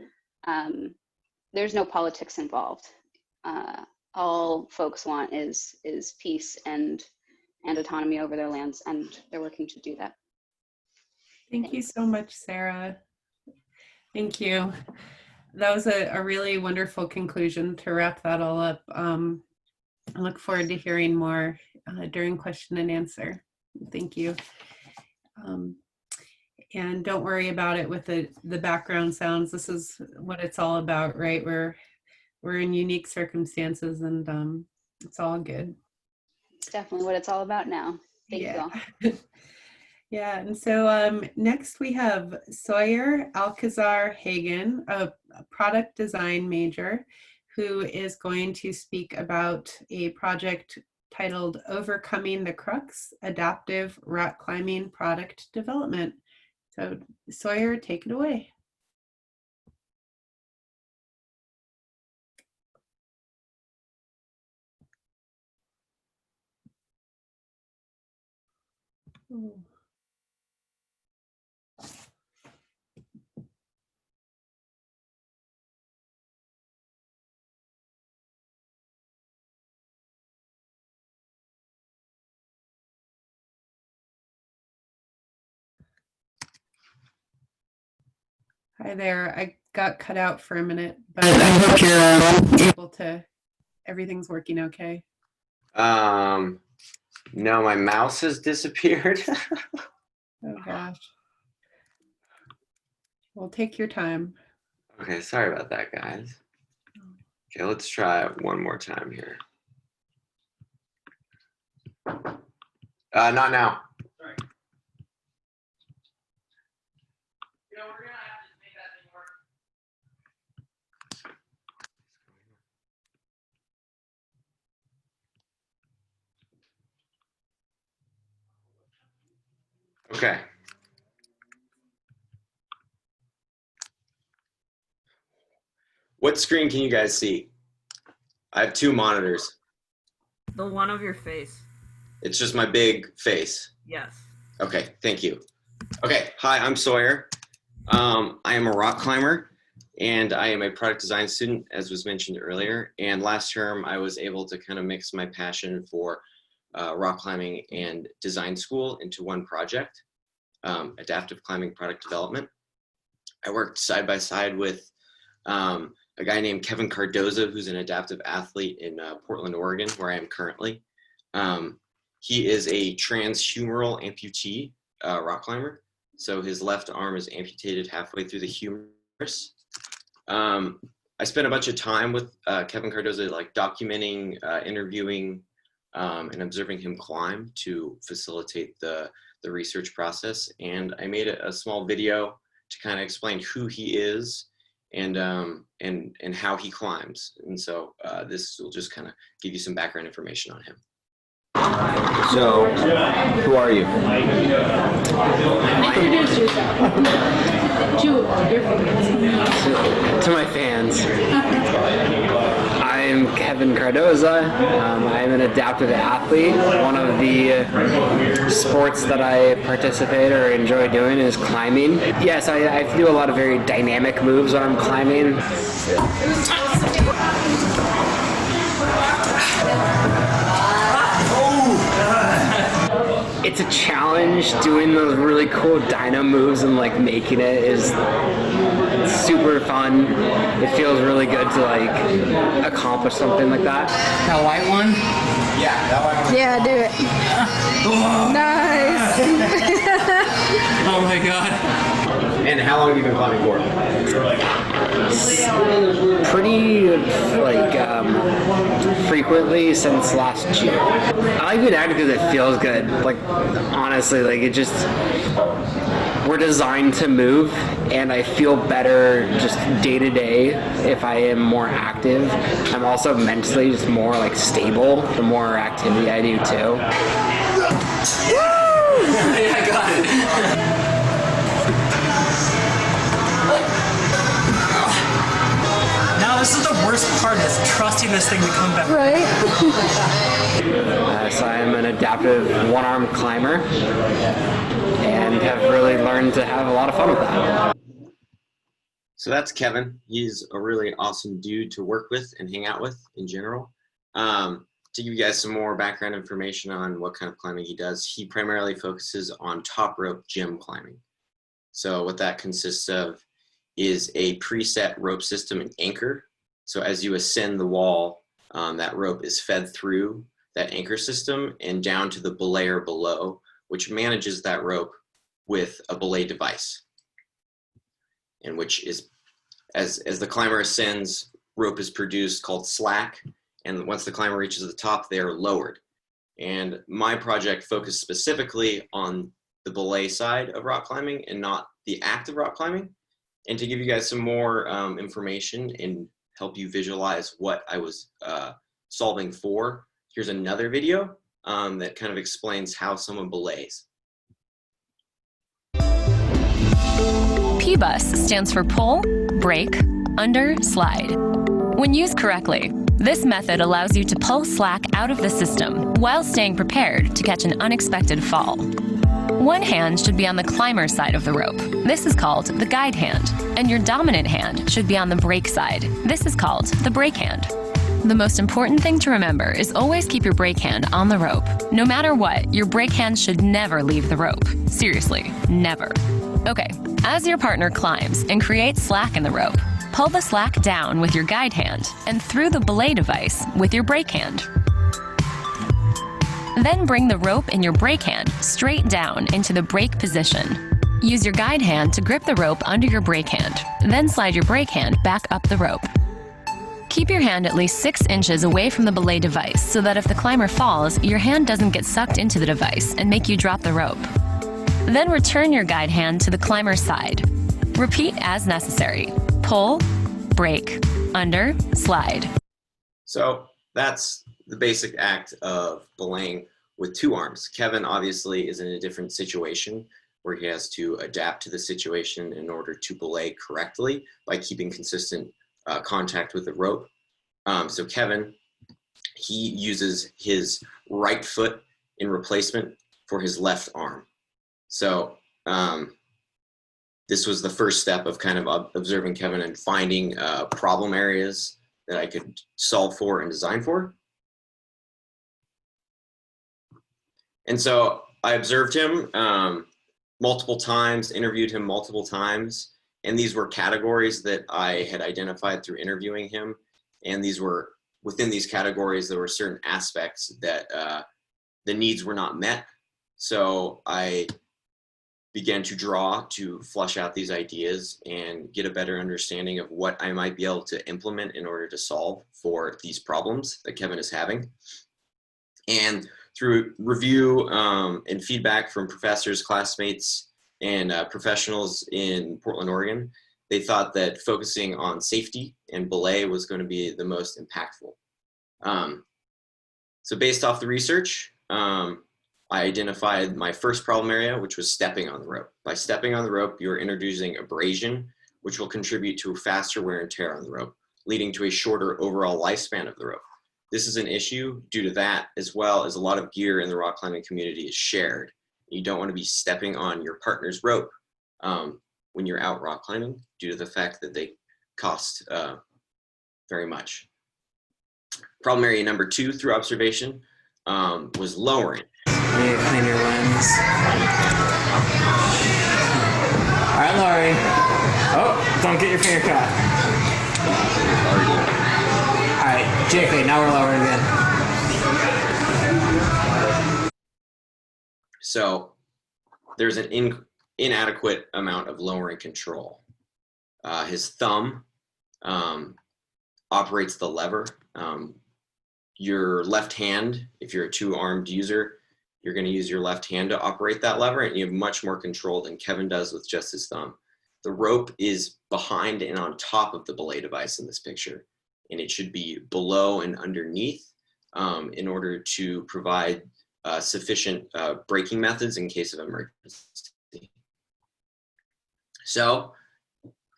there's no politics involved. All folks want is peace and autonomy over their lands, and they're working to do that. Thank you so much, Sarah. Thank you. That was a really wonderful conclusion to wrap that all up. I look forward to hearing more during question and answer. Thank you. And don't worry about it with the background sounds. This is what it's all about, right? We're in unique circumstances, and it's all good. It's definitely what it's all about now. Thank you all. Yeah, and so next we have Sawyer Alcazar-Hagen, a product design major, who is going to speak about a project titled Overcoming the Crux, Adaptive Rock Climbing Product Development. So Sawyer, take it away. Oh. Hi there. I got cut out for a minute, but I hope you're able to, everything's working okay. No, my mouse has disappeared. Oh gosh. Well, take your time. Okay, sorry about that, guys. Okay, let's try it one more time here. Not now. Sorry. You know, we're gonna have to make that thing work. Okay. What screen can you guys see? I have 2 monitors. The one of your face. It's just my big face. Yes. Okay, thank you. Okay, hi, I'm Sawyer. I am a rock climber, and I am a product design student, as was mentioned earlier. And last term, I was able to kind of mix my passion for rock climbing and design school into one project, adaptive climbing product development. I worked side by side with a guy named Kevin Cardoza, who's an adaptive athlete in Portland, Oregon, where I am currently. He is a transhumeral amputee rock climber. So his left arm is amputated halfway through the humerus. I spent a bunch of time with Kevin Cardoza, like documenting, interviewing, and observing him climb to facilitate the research process. And I made a small video to kind of explain who he is and how he climbs. And so this will just kind of give you some background information on him. So, who are you? Introduce yourself. Your fans. To my fans, I'm Kevin Cardoza. I'm an adaptive athlete. One of the sports that I participate or enjoy doing is climbing. Yes, I do a lot of very dynamic moves when I'm climbing. It's a challenge. Doing those really cool dyno moves and like making it is super fun. It feels really good to like accomplish something like that. That white one? Yeah, that one. Yeah, do it. Nice. Oh my god. And how long have you been climbing for? Pretty frequently since last year. I like being active because it feels good. Like honestly, like it just, we're designed to move, and I feel better just day to day if I am more active. I'm also mentally just more like stable the more activity I do too. Woo! I got it. This is the worst part, is trusting this thing to come back. Right? So I'm an adaptive one-arm climber and have really learned to have a lot of fun with that. So that's Kevin. He's a really awesome dude to work with and hang out with in general. To give you guys some more background information on what kind of climbing he does, he primarily focuses on top rope gym climbing. So what that consists of is a preset rope system and anchor. So as you ascend the wall, that rope is fed through that anchor system and down to the belayer below, which manages that rope with a belay device. And which is, as the climber ascends, rope is produced called slack. And once the climber reaches the top, they are lowered. And my project focused specifically on the belay side of rock climbing and not the act of rock climbing. And to give you guys some more information and help you visualize what I was solving for, here's another video that kind of explains how someone belays. PBUS stands for pull, break, under, slide. When used correctly, this method allows you to pull slack out of the system while staying prepared to catch an unexpected fall. One hand should be on the climber's side of the rope. This is called the guide hand. And your dominant hand should be on the break side. This is called the break hand. The most important thing to remember is always keep your break hand on the rope. No matter what, your break hand should never leave the rope. Seriously, never. Okay, as your partner climbs and creates slack in the rope, pull the slack down with your guide hand and through the belay device with your break hand. Then bring the rope in your break hand straight down into the break position. Use your guide hand to grip the rope under your break hand, then slide your break hand back up the rope. Keep your hand at least 6 inches away from the belay device so that if the climber falls, your hand doesn't get sucked into the device and make you drop the rope. Then return your guide hand to the climber's side. Repeat as necessary. Pull, break, under, slide. So that's the basic act of belaying with 2 arms. Kevin obviously is in a different situation where he has to adapt to the situation in order to belay correctly by keeping consistent contact with the rope. So Kevin, he uses his right foot in replacement for his left arm. So this was the first step of kind of observing Kevin and finding problem areas that I could solve for and design for. And so I observed him multiple times, interviewed him multiple times, and these were categories that I had identified through interviewing him. And these were, within these categories, there were certain aspects that the needs were not met. So I began to draw to flush out these ideas and get a better understanding of what I might be able to implement in order to solve for these problems that Kevin is having. And through review and feedback from professors, classmates, and professionals in Portland, Oregon, they thought that focusing on safety and belay was going to be the most impactful. So based off the research, I identified my first problem area, which was stepping on the rope. By stepping on the rope, you're introducing abrasion, which will contribute to faster wear and tear on the rope, leading to a shorter overall lifespan of the rope. This is an issue due to that, as well as a lot of gear in the rock climbing community is shared. You don't want to be stepping on your partner's rope when you're out rock climbing, due to the fact that they cost very much. Problem area number 2 through observation was lowering. You clean your lens. All right, Laurie. Oh, don't get your finger cut. All right, JK, now we're lowering again. So there's an inadequate amount of lowering control. His thumb operates the lever. Your left hand, if you're a 2-armed user, you're going to use your left hand to operate that lever, and you have much more control than Kevin does with just his thumb. The rope is behind and on top of the belay device in this picture, and it should be below and underneath in order to provide sufficient braking methods in case of emergency. So,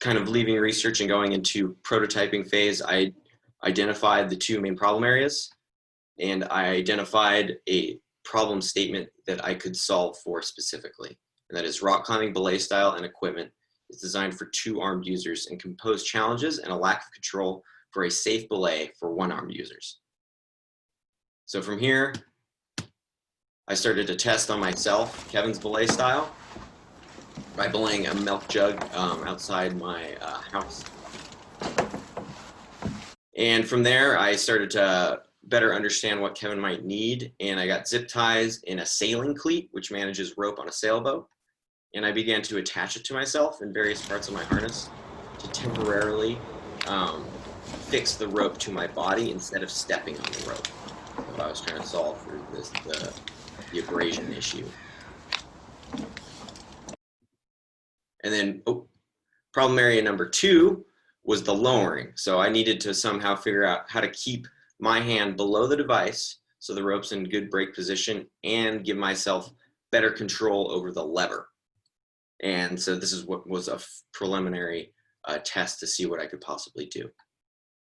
kind of leaving research and going into prototyping phase, I identified the 2 main problem areas, and I identified a problem statement that I could solve for specifically. And that is rock climbing belay style and equipment is designed for 2-armed users and can pose challenges and a lack of control for a safe belay for 1-armed users. So from here, I started to test on myself Kevin's belay style by belaying a milk jug outside my house. And from there, I started to better understand what Kevin might need, and I got zip ties in a sailing cleat, which manages rope on a sailboat, and I began to attach it to myself in various parts of my harness to temporarily fix the rope to my body instead of stepping on the rope. So I was trying to solve for this, the abrasion issue. And then problem area number 2 was the lowering. So I needed to somehow figure out how to keep my hand below the device so the rope's in good brake position and give myself better control over the lever. And so this is what was a preliminary test to see what I could possibly do.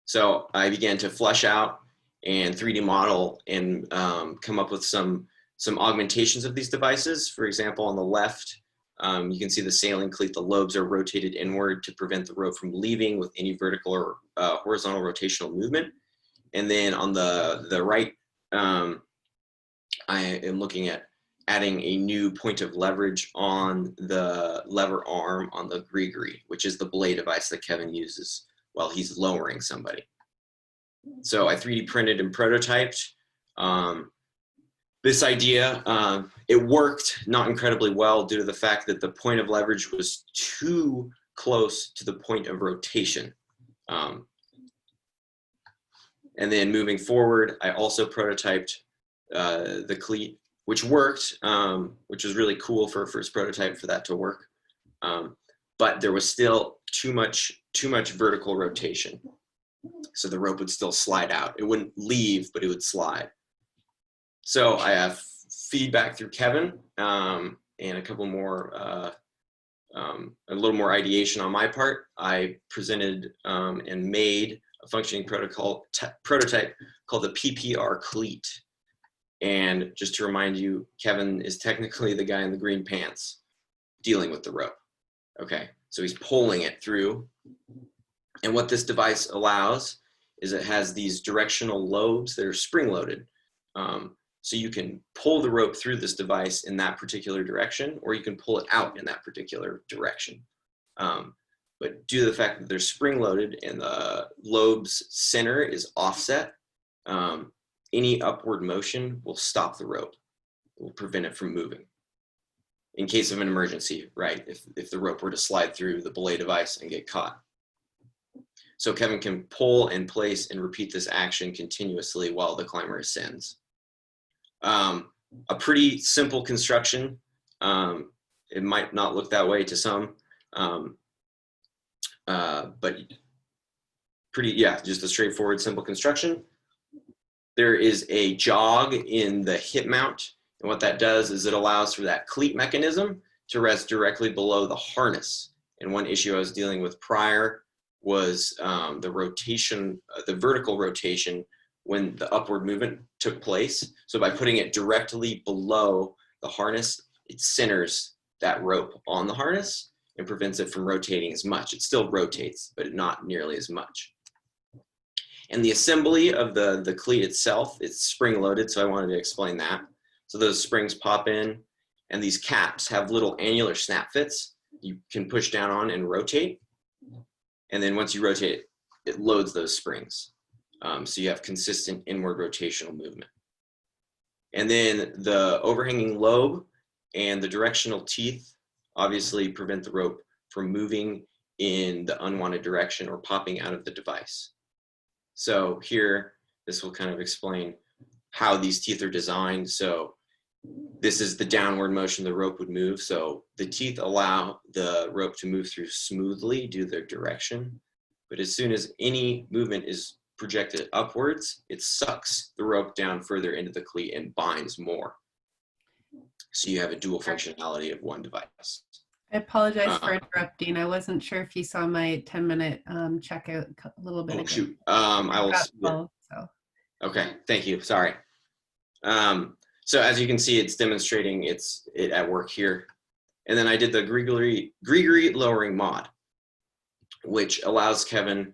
So I began to flesh out and 3D model and come up with some augmentations of these devices. For example, on the left, you can see the sailing cleat, the lobes are rotated inward to prevent the rope from leaving with any vertical or horizontal rotational movement. And then on the right, I am looking at adding a new point of leverage on the lever arm on the gree-gree, which is the belay device that Kevin uses while he's lowering somebody. So I 3D printed and prototyped this idea. It worked not incredibly well due to the fact that the point of leverage was too close to the point of rotation. And then moving forward, I also prototyped the cleat, which worked, which was really cool for a first prototype for that to work. But there was still too much vertical rotation. So the rope would still slide out. It wouldn't leave, but it would slide. So I have feedback through Kevin and a couple more, a little more ideation on my part. I presented and made a functioning prototype called the PPR cleat. And just to remind you, Kevin is technically the guy in the green pants dealing with the rope. Okay, so he's pulling it through. And what this device allows is it has these directional lobes that are spring-loaded. So you can pull the rope through this device in that particular direction, or you can pull it out in that particular direction. But due to the fact that they're spring-loaded and the lobe's center is offset, any upward motion will stop the rope. It will prevent it from moving. In case of an emergency, right? If the rope were to slide through the belay device and get caught. So Kevin can pull and place and repeat this action continuously while the climber ascends. A pretty simple construction. It might not look that way to some, but pretty, yeah, just a straightforward, simple construction. There is a jog in the hip mount, and what that does is it allows for that cleat mechanism to rest directly below the harness. And one issue I was dealing with prior was the rotation, the vertical rotation when the upward movement took place. So by putting it directly below the harness, it centers that rope on the harness and prevents it from rotating as much. It still rotates, but not nearly as much. And the assembly of the cleat itself, it's spring-loaded, so I wanted to explain that. So those springs pop in, and these caps have little annular snap fits you can push down on and rotate. And then once you rotate it, it loads those springs. So you have consistent inward rotational movement. And then the overhanging lobe and the directional teeth obviously prevent the rope from moving in the unwanted direction or popping out of the device. So here, this will kind of explain how these teeth are designed. So this is the downward motion the rope would move. So the teeth allow the rope to move through smoothly due to their direction. But as soon as any movement is projected upwards, it sucks the rope down further into the cleat and binds more. So you have a dual functionality of one device. I apologize for interrupting. I wasn't sure if you saw my 10-minute checkout a little bit ago. Shoot. I will. Okay, thank you. Sorry. So as you can see, it's demonstrating it at work here. And then I did the Grigori lowering mod, which allows Kevin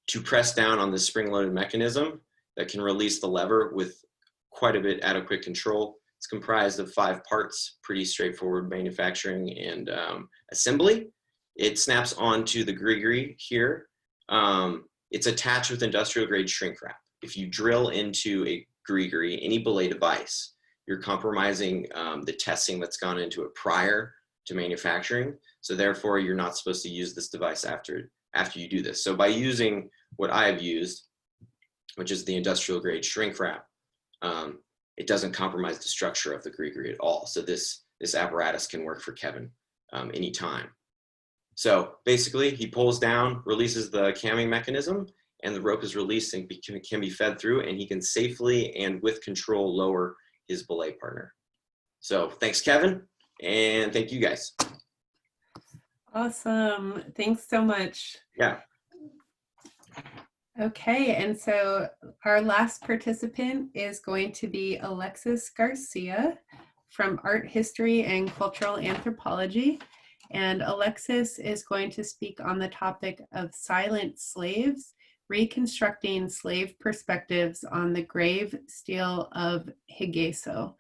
to press down on the spring-loaded mechanism that can release the lever with quite a bit adequate control. It's comprised of 5 parts, pretty straightforward manufacturing and assembly. It snaps onto the Grigori here. It's attached with industrial grade shrink wrap. If you drill into a Grigori, any belay device, you're compromising the testing that's gone into it prior to manufacturing. So therefore, you're not supposed to use this device after you do this. So by using what I have used, which is the industrial grade shrink wrap, it doesn't compromise the structure of the Grigori at all. So this apparatus can work for Kevin anytime. So basically, he pulls down, releases the camming mechanism, and the rope is released and can be fed through, and he can safely and with control lower his belay partner. So thanks, Kevin, and thank you guys. Awesome. Thanks so much. Yeah. Okay, and so our last participant is going to be Alexis Garcia from Art History and Cultural Anthropology. And Alexis is going to speak on the topic of silent slaves, reconstructing slave perspectives on the grave stele of Hegeso.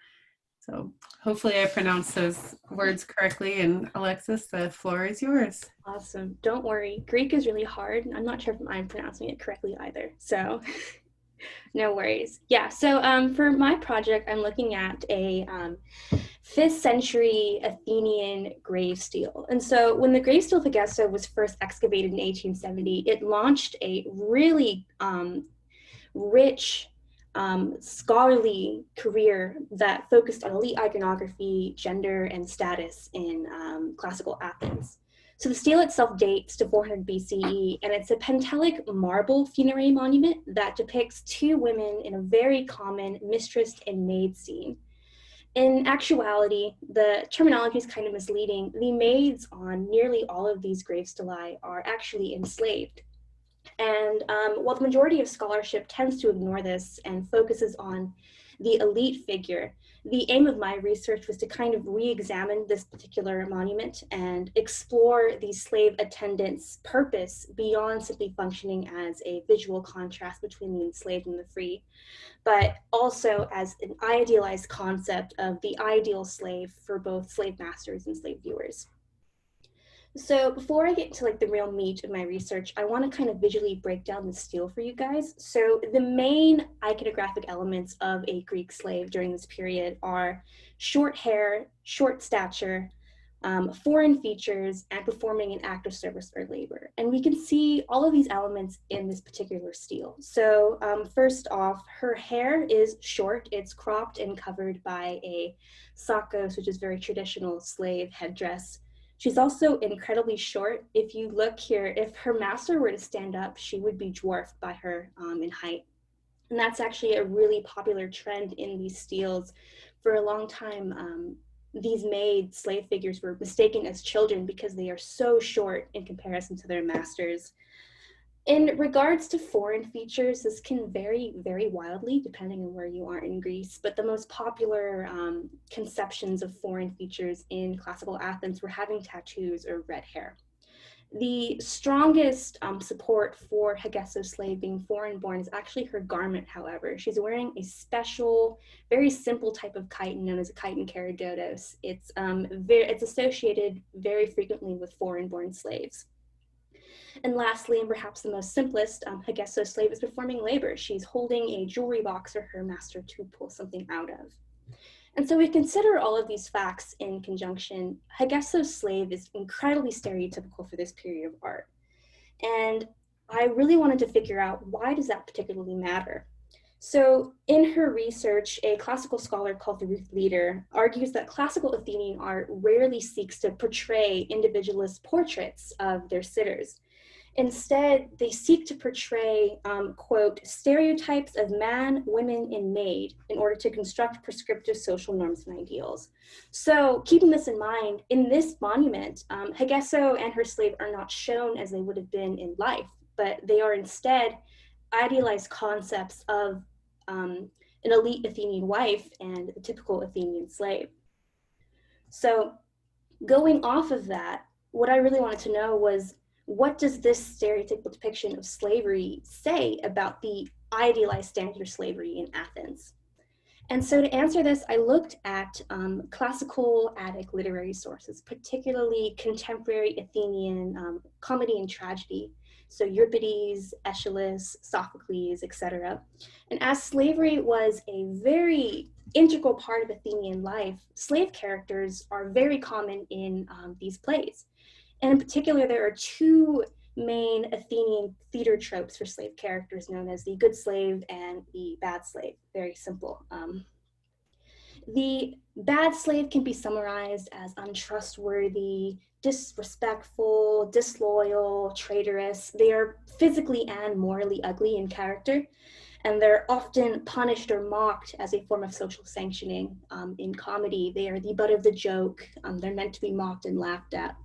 So hopefully I pronounced those words correctly. And Alexis, the floor is yours. Awesome. Don't worry. Greek is really hard. I'm not sure if I'm pronouncing it correctly either. So no worries. Yeah. So for my project, I'm looking at a 5th century Athenian grave stele. And so when the grave stele of Hegeso was first excavated in 1870, it launched a really rich scholarly career that focused on elite iconography, gender, and status in classical Athens. So the stele itself dates to 400 BCE, and it's a Pentelic marble funerary monument that depicts 2 women in a very common mistress and maid scene. In actuality, the terminology is kind of misleading. The maids on nearly all of these grave stelae are actually enslaved. And while the majority of scholarship tends to ignore this and focuses on the elite figure. The aim of my research was to kind of re-examine this particular monument and explore the slave attendants' purpose beyond simply functioning as a visual contrast between the enslaved and the free, but also as an idealized concept of the ideal slave for both slave masters and slave viewers. So before I get to like the real meat of my research, I want to kind of visually break down the stele for you guys. So the main iconographic elements of a Greek slave during this period are short hair, short stature, foreign features, and performing an act of service or labor. And we can see all of these elements in this particular stele. So first off, her hair is short. It's cropped and covered by a sakos, which is very traditional slave headdress. She's also incredibly short. If you look here, if her master were to stand up, she would be dwarfed by her in height. And that's actually a really popular trend in these steles. For a long time, these made slave figures were mistaken as children because they are so short in comparison to their masters. In regards to foreign features, this can vary very wildly depending on where you are in Greece, but the most popular conceptions of foreign features in classical Athens were having tattoos or red hair. The strongest support for Hegeso's slave being foreign-born is actually her garment, however. She's wearing a special, very simple type of chiton known as a chiton keradotos. It's associated very frequently with foreign-born slaves. And lastly, and perhaps the most simplest, Hegeso's slave is performing labor. She's holding a jewelry box for her master to pull something out of. And so we consider all of these facts in conjunction. Hegeso's slave is incredibly stereotypical for this period of art. And I really wanted to figure out, why does that particularly matter? So in her research, a classical scholar called the Ruth Leader argues that classical Athenian art rarely seeks to portray individualist portraits of their sitters. Instead, they seek to portray, quote, stereotypes of man, women, and maid in order to construct prescriptive social norms and ideals. So keeping this in mind, in this monument, Hegeso and her slave are not shown as they would have been in life, but they are instead idealized concepts of an elite Athenian wife and the typical Athenian slave. So going off of that, what I really wanted to know was, what does this stereotypical depiction of slavery say about the idealized standard of slavery in Athens? And so to answer this, I looked at classical Attic literary sources, particularly contemporary Athenian comedy and tragedy. So Euripides, Aeschylus, Sophocles, etc. And as slavery was a very integral part of Athenian life, slave characters are very common in these plays. And in particular, there are two main Athenian theater tropes for slave characters known as the good slave and the bad slave. Very simple. The bad slave can be summarized as untrustworthy, disrespectful, disloyal, traitorous. They are physically and morally ugly in character, and they're often punished or mocked as a form of social sanctioning. In comedy, they are the butt of the joke. They're meant to be mocked and laughed at.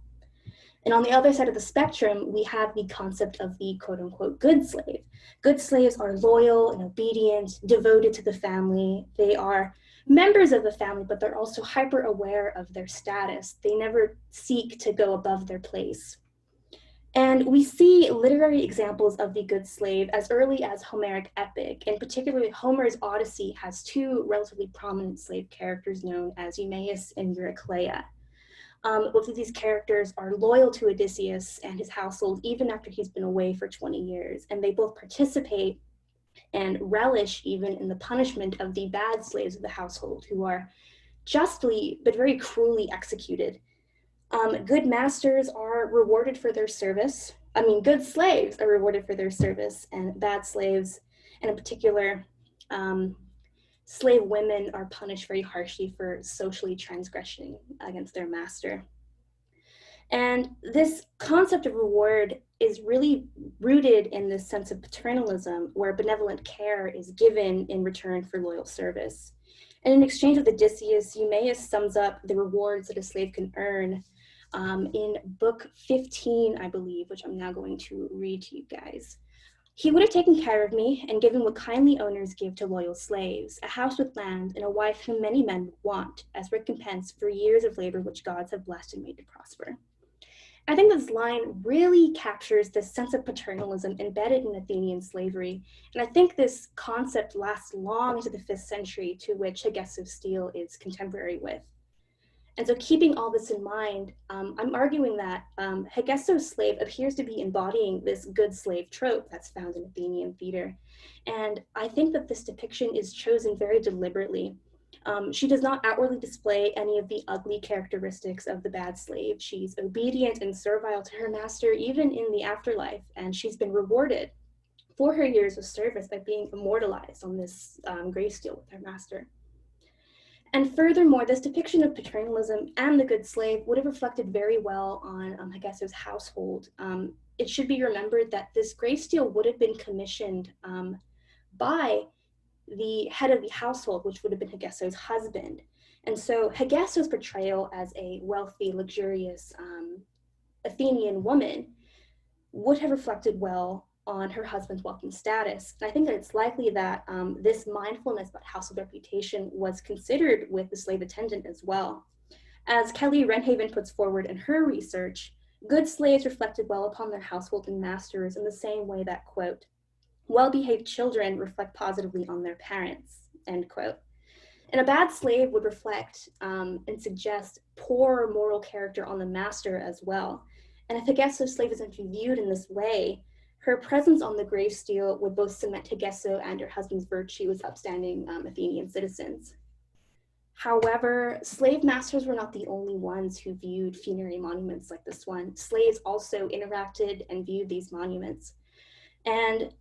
And on the other side of the spectrum, we have the concept of the quote unquote good slave. Good slaves are loyal and obedient, devoted to the family. They are members of the family, but they're also hyper aware of their status. They never seek to go above their place. And we see literary examples of the good slave as early as Homeric epic, and particularly Homer's Odyssey has two relatively prominent slave characters known as Eumaeus and Eurycleia. Both of these characters are loyal to Odysseus and his household even after he's been away for 20 years, and they both participate and relish even in the punishment of the bad slaves of the household who are justly but very cruelly executed. Good masters are rewarded for their service. Good slaves are rewarded for their service, and bad slaves, and in particular, slave women are punished very harshly for socially transgressing against their master. And this concept of reward is really rooted in this sense of paternalism, where benevolent care is given in return for loyal service. And in exchange with Odysseus, Eumaeus sums up the rewards that a slave can earn in book 15, I believe, which I'm now going to read to you guys. He would have taken care of me and given what kindly owners give to loyal slaves, a house with land and a wife whom many men would want as recompense for years of labor which gods have blessed and made to prosper. I think this line really captures this sense of paternalism embedded in Athenian slavery. And I think this concept lasts long into the 5th century, to which Hegeso's Stele is contemporary with. And so keeping all this in mind, I'm arguing that Hegeso's slave appears to be embodying this good slave trope that's found in Athenian theater. And I think that this depiction is chosen very deliberately. She does not outwardly display any of the ugly characteristics of the bad slave. She's obedient and servile to her master, even in the afterlife, and she's been rewarded for her years of service by being immortalized on this grave stele with her master. And furthermore, this depiction of paternalism and the good slave would have reflected very well on Hegeso's household. It should be remembered that this grave stele would have been commissioned by the head of the household, which would have been Hegeso's husband. And so Hegeso's portrayal as a wealthy, luxurious Athenian woman would have reflected well on her husband's wealth and status. And I think that it's likely that this mindfulness about household reputation was considered with the slave attendant as well. As Kelly Renhaven puts forward in her research, good slaves reflected well upon their household and masters in the same way that, quote, well-behaved children reflect positively on their parents, end quote. And a bad slave would reflect and suggest poor moral character on the master as well. And if Hegeso's slave isn't viewed in this way, her presence on the grave stele would both cement Hegeso and her husband's virtue as upstanding Athenian citizens. However, slave masters were not the only ones who viewed funerary monuments like this one. Slaves also interacted and viewed these monuments. And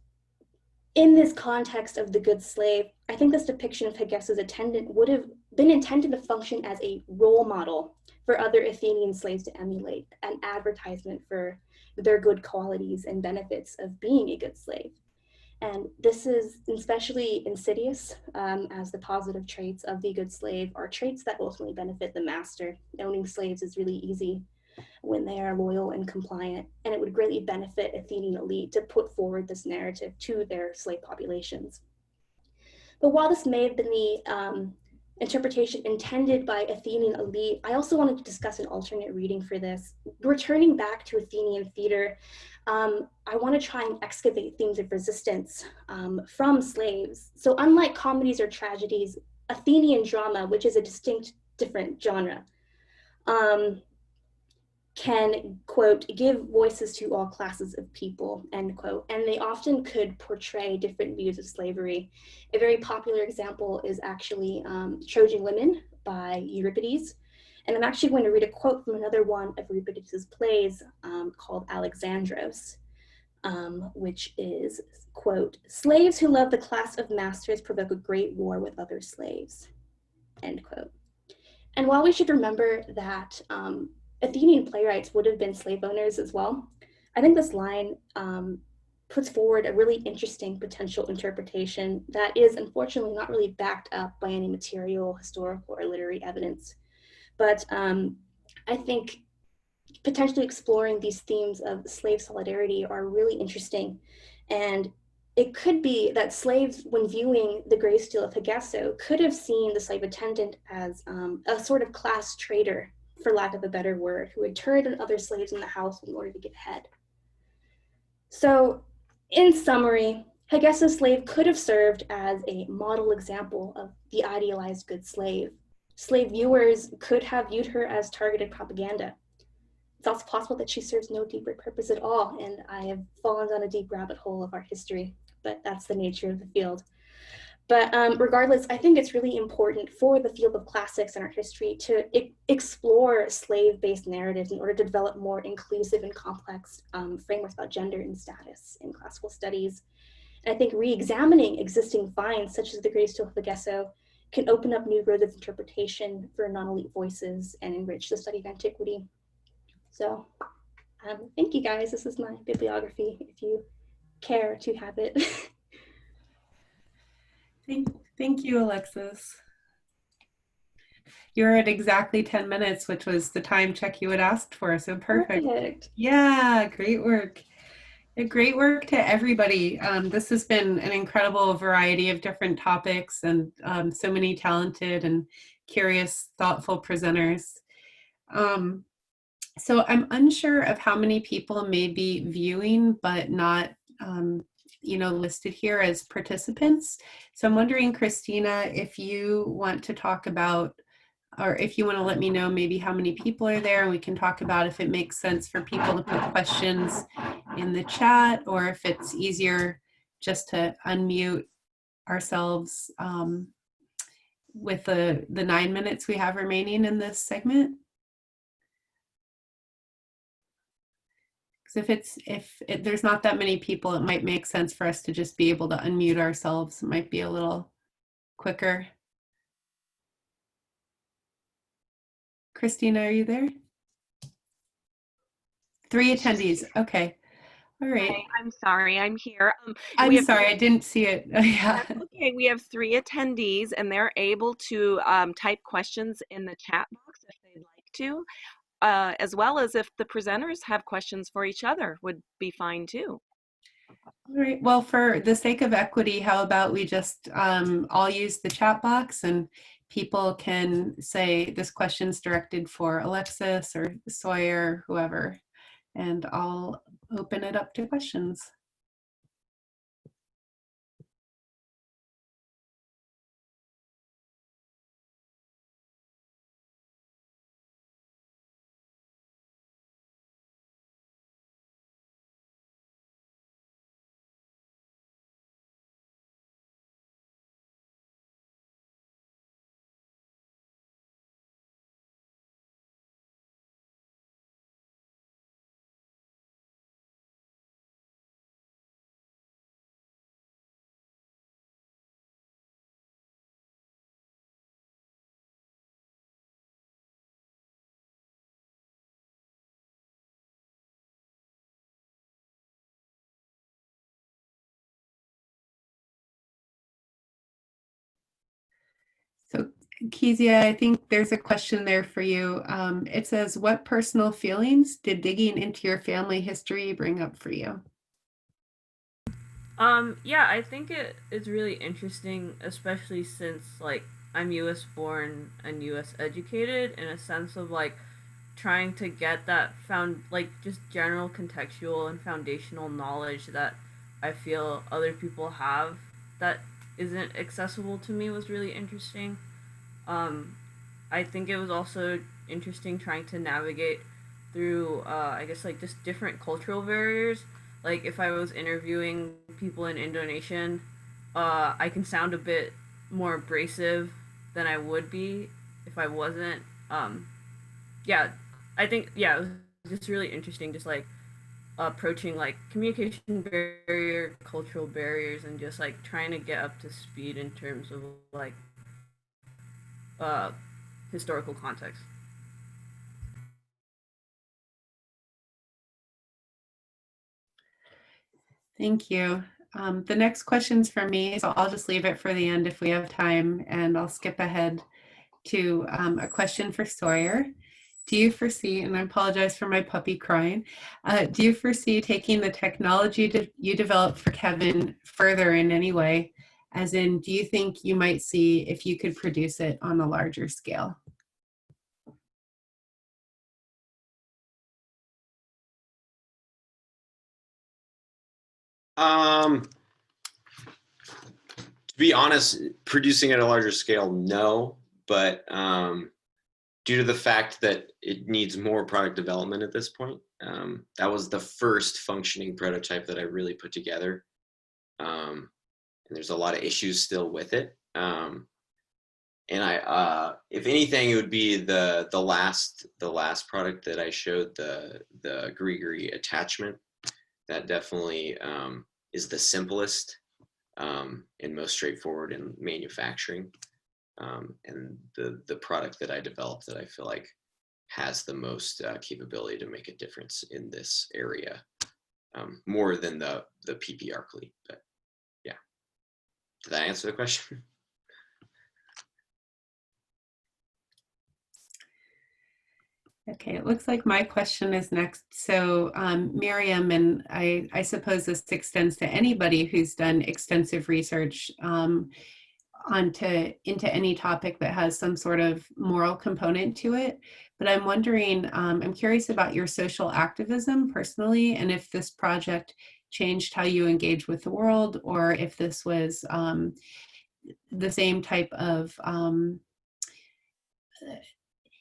in this context of the good slave, I think this depiction of Hegeso's attendant would have been intended to function as a role model for other Athenian slaves to emulate, an advertisement for their good qualities and benefits of being a good slave. And this is especially insidious, as the positive traits of the good slave are traits that ultimately benefit the master. Owning slaves is really easy when they are loyal and compliant, and it would greatly benefit Athenian elite to put forward this narrative to their slave populations. But while this may have been the interpretation intended by Athenian elite, I also wanted to discuss an alternate reading for this. Returning back to Athenian theater, I want to try and excavate themes of resistance from slaves. So unlike comedies or tragedies, Athenian drama, which is a distinct different genre, can, quote, give voices to all classes of people, end quote. And they often could portray different views of slavery. A very popular example is actually Trojan Women by Euripides. And I'm actually going to read a quote from another one of Euripides' plays called Alexandros, which is, quote, slaves who love the class of masters provoke a great war with other slaves, end quote. And while we should remember that Athenian playwrights would have been slave owners as well, I think this line puts forward a really interesting potential interpretation that is unfortunately not really backed up by any material, historical, or literary evidence. But I think potentially exploring these themes of slave solidarity are really interesting. And it could be that slaves, when viewing the grave stele of Hegeso, could have seen the slave attendant as a sort of class traitor, for lack of a better word, who had turned on other slaves in the house in order to get ahead. So, in summary, Hegeso's slave could have served as a model example of the idealized good slave. Slave viewers could have viewed her as targeted propaganda. It's also possible that she serves no deeper purpose at all, and I have fallen down a deep rabbit hole of art history, but that's the nature of the field. But regardless, I think it's really important for the field of classics and art history to explore slave-based narratives in order to develop more inclusive and complex frameworks about gender and status in classical studies. And I think re-examining existing finds, such as the grave stele of Hegeso, can open up new roads of interpretation for non-elite voices and enrich the study of antiquity. So thank you guys. This is my bibliography if you care to have it. Thank you, Alexis. You're at exactly 10 minutes, which was the time check you had asked for, so perfect. Perfect. Yeah, great work. Great work to everybody. This has been an incredible variety of different topics and so many talented and curious, thoughtful presenters. So I'm unsure of how many people may be viewing, but not listed here as participants. So I'm wondering, Christina, if you want to talk about, or if you want to let me know maybe how many people are there, and we can talk about if it makes sense for people to put questions in the chat, or if it's easier just to unmute ourselves with the 9 minutes we have remaining in this segment. Because if there's not that many people, it might make sense for us to just be able to unmute ourselves. It might be a little quicker. Christina, are you there? 3 attendees. Okay. All right. Hi, I'm sorry, I'm here. I'm sorry, I didn't see it. Yeah. Okay, we have 3 attendees, and they're able to type questions in the chat box if they'd like to, as well as if the presenters have questions for each other would be fine too. All right. Well, for the sake of equity, how about we just all use the chat box, and people can say this question's directed for Alexis or Sawyer, whoever, and I'll open it up to questions. So Kezia, I think there's a question there for you. It says, what personal feelings did digging into your family history bring up for you? Yeah, I think it's really interesting, especially since like I'm US born and US educated, in a sense of like trying to get that just general contextual and foundational knowledge that I feel other people have that isn't accessible to me was really interesting. I think it was also interesting trying to navigate through I guess like just different cultural barriers. Like if I was interviewing people in Indonesian, I can sound a bit more abrasive than I would be if I wasn't. Yeah, I think, yeah, it was just really interesting, just like approaching like communication barrier, cultural barriers, and just like trying to get up to speed in terms of like historical context. Thank you. The next question's for me, so I'll just leave it for the end if we have time, and I'll skip ahead to a question for Sawyer. Do you foresee, and I apologize for my puppy crying, do you foresee taking the technology you developed for Kevin further in any way? As in, do you think you might see if you could produce it on a larger scale? To be honest, producing at a larger scale, no, but due to the fact that it needs more product development at this point, that was the first functioning prototype that I really put together. And there's a lot of issues still with it. And if anything, it would be the last product that I showed, the Grigori attachment. That definitely is the simplest and most straightforward in manufacturing. And the product that I developed that I feel like has the most capability to make a difference in this area, more than the PPR cleat. But yeah, did that answer the question? Okay, it looks like my question is next. So Miriam, and I suppose this extends to anybody who's done extensive research into any topic that has some sort of moral component to it. But I'm wondering, I'm curious about your social activism personally, and if this project changed how you engage with the world, or if this was the same type of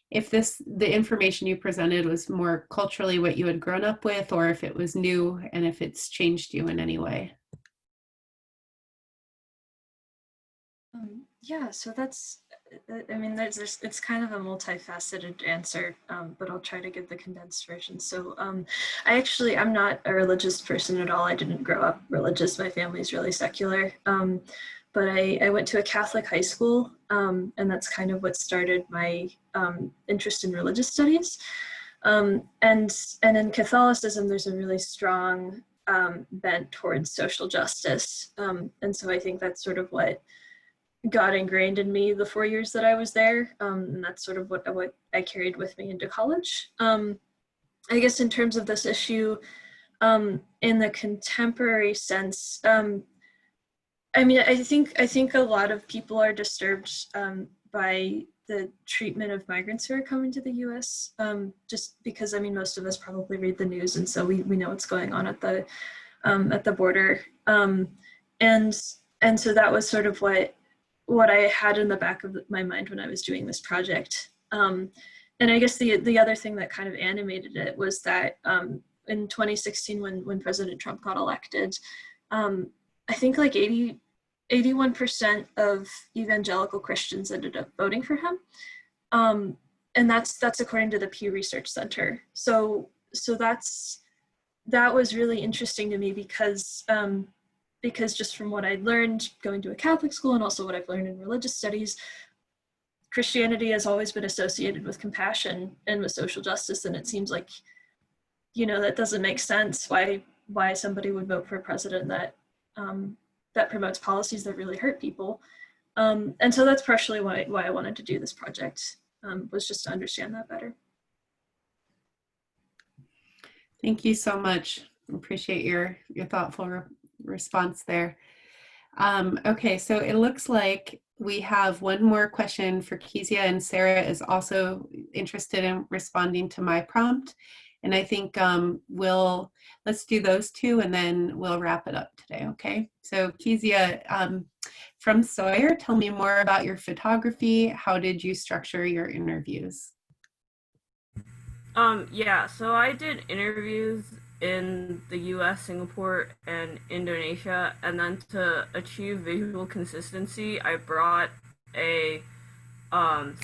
if the information you presented was more culturally what you had grown up with, or if it was new and if it's changed you in any way. Yeah, so that's, I mean, it's kind of a multifaceted answer, but I'll try to give the condensed version. So I'm not a religious person at all. I didn't grow up religious. My family's really secular. But I went to a Catholic high school, and that's kind of what started my interest in religious studies. And in Catholicism, there's a really strong bent towards social justice. And so I think that's sort of what got ingrained in me the 4 years that I was there. And that's sort of what I carried with me into college. I guess in terms of this issue, in the contemporary sense, I mean, I think a lot of people are disturbed by the treatment of migrants who are coming to the U.S. Just because, I mean, most of us probably read the news, and so we know what's going on at the border. And so that was sort of what I had in the back of my mind when I was doing this project. And I guess the other thing that kind of animated it was that in 2016, when President Trump got elected, I think like 81% of evangelical Christians ended up voting for him. And that's according to the Pew Research Center. So that was really interesting to me because just from what I'd learned going to a Catholic school and also what I've learned in religious studies, Christianity has always been associated with compassion and with social justice. And it seems like, that doesn't make sense why somebody would vote for a president that promotes policies that really hurt people. And so that's partially why I wanted to do this project, was just to understand that better. Thank you so much. Appreciate your thoughtful response there. Okay, so it looks like we have one more question for Kezia, and Sarah is also interested in responding to my prompt. And I think let's do those two and then we'll wrap it up today, okay? So Kezia, from Sawyer, tell me more about your photography. How did you structure your interviews? Yeah, so I did interviews in the US, Singapore, and Indonesia, and then to achieve visual consistency, I brought a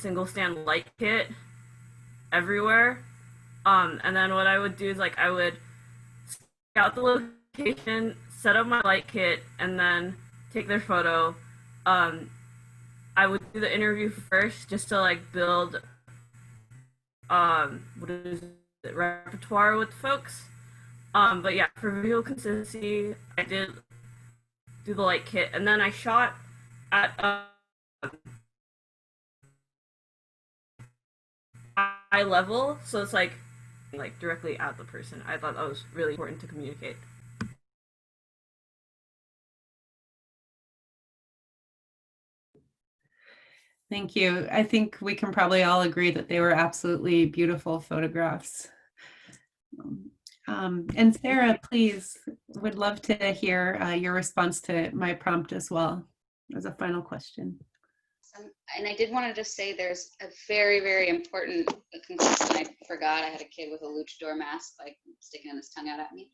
single stand light kit everywhere. And then what I would do is I would scout the location, set up my light kit, and then take their photo. I would do the interview first just to build repertoire with folks. But yeah, for visual consistency, I did do the light kit, and then I shot at eye level, so it's like directly at the person. I thought that was really important to communicate. Thank you. I think we can probably all agree that they were absolutely beautiful photographs. And Sarah, please, would love to hear your response to my prompt as well as a final question. And I did want to just say there's a very, very important conclusion I forgot. I had a kid with a luchador mask, sticking his tongue out at me.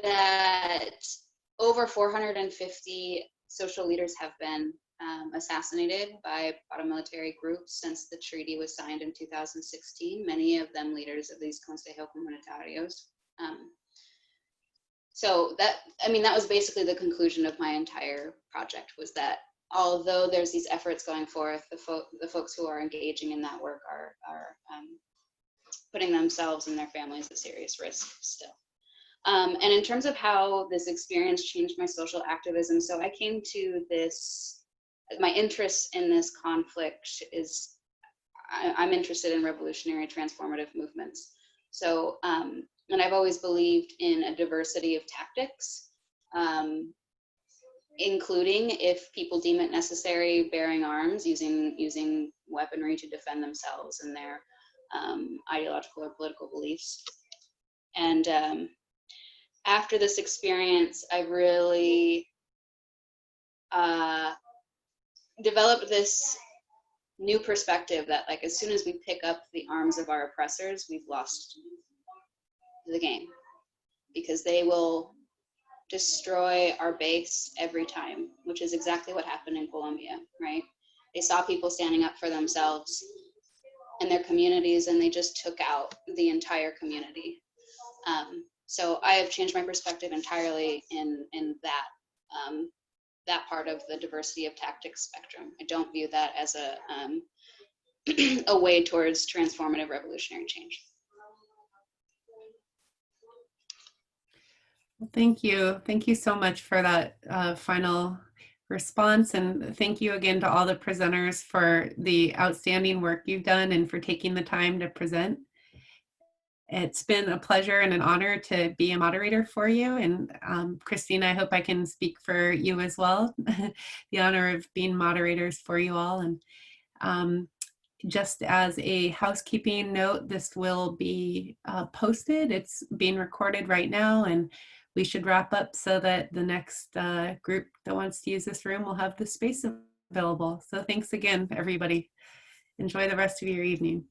That over 450 social leaders have been assassinated by paramilitary groups since the treaty was signed in 2016, many of them leaders of these Consejo Comunitarios. So that was basically the conclusion of my entire project, was that although there's these efforts going forth, the folks who are engaging in that work are putting themselves and their families at serious risk still. And in terms of how this experience changed my social activism, so I came to this, my interest in this conflict is, I'm interested in revolutionary transformative movements. So, and I've always believed in a diversity of tactics, including, if people deem it necessary, bearing arms, using weaponry to defend themselves and their ideological or political beliefs. And after this experience, I really developed this new perspective that, like, as soon as we pick up the arms of our oppressors, we've lost the game, because they will destroy our base every time, which is exactly what happened in Colombia, right? They saw people standing up for themselves and their communities, and they just took out the entire community. So I have changed my perspective entirely in that that part of the diversity of tactics spectrum. I don't view that as a a way towards transformative revolutionary change. Thank you. Thank you so much for that final response. And thank you again to all the presenters for the outstanding work you've done and for taking the time to present. It's been a pleasure and an honor to be a moderator for you. And Christina, I hope I can speak for you as well. The honor of being moderators for you all. And just as a housekeeping note, this will be posted. It's being recorded right now, and we should wrap up so that the next group that wants to use this room will have the space available. So thanks again, everybody. Enjoy the rest of your evening.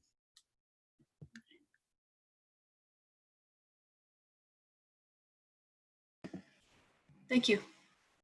Thank you.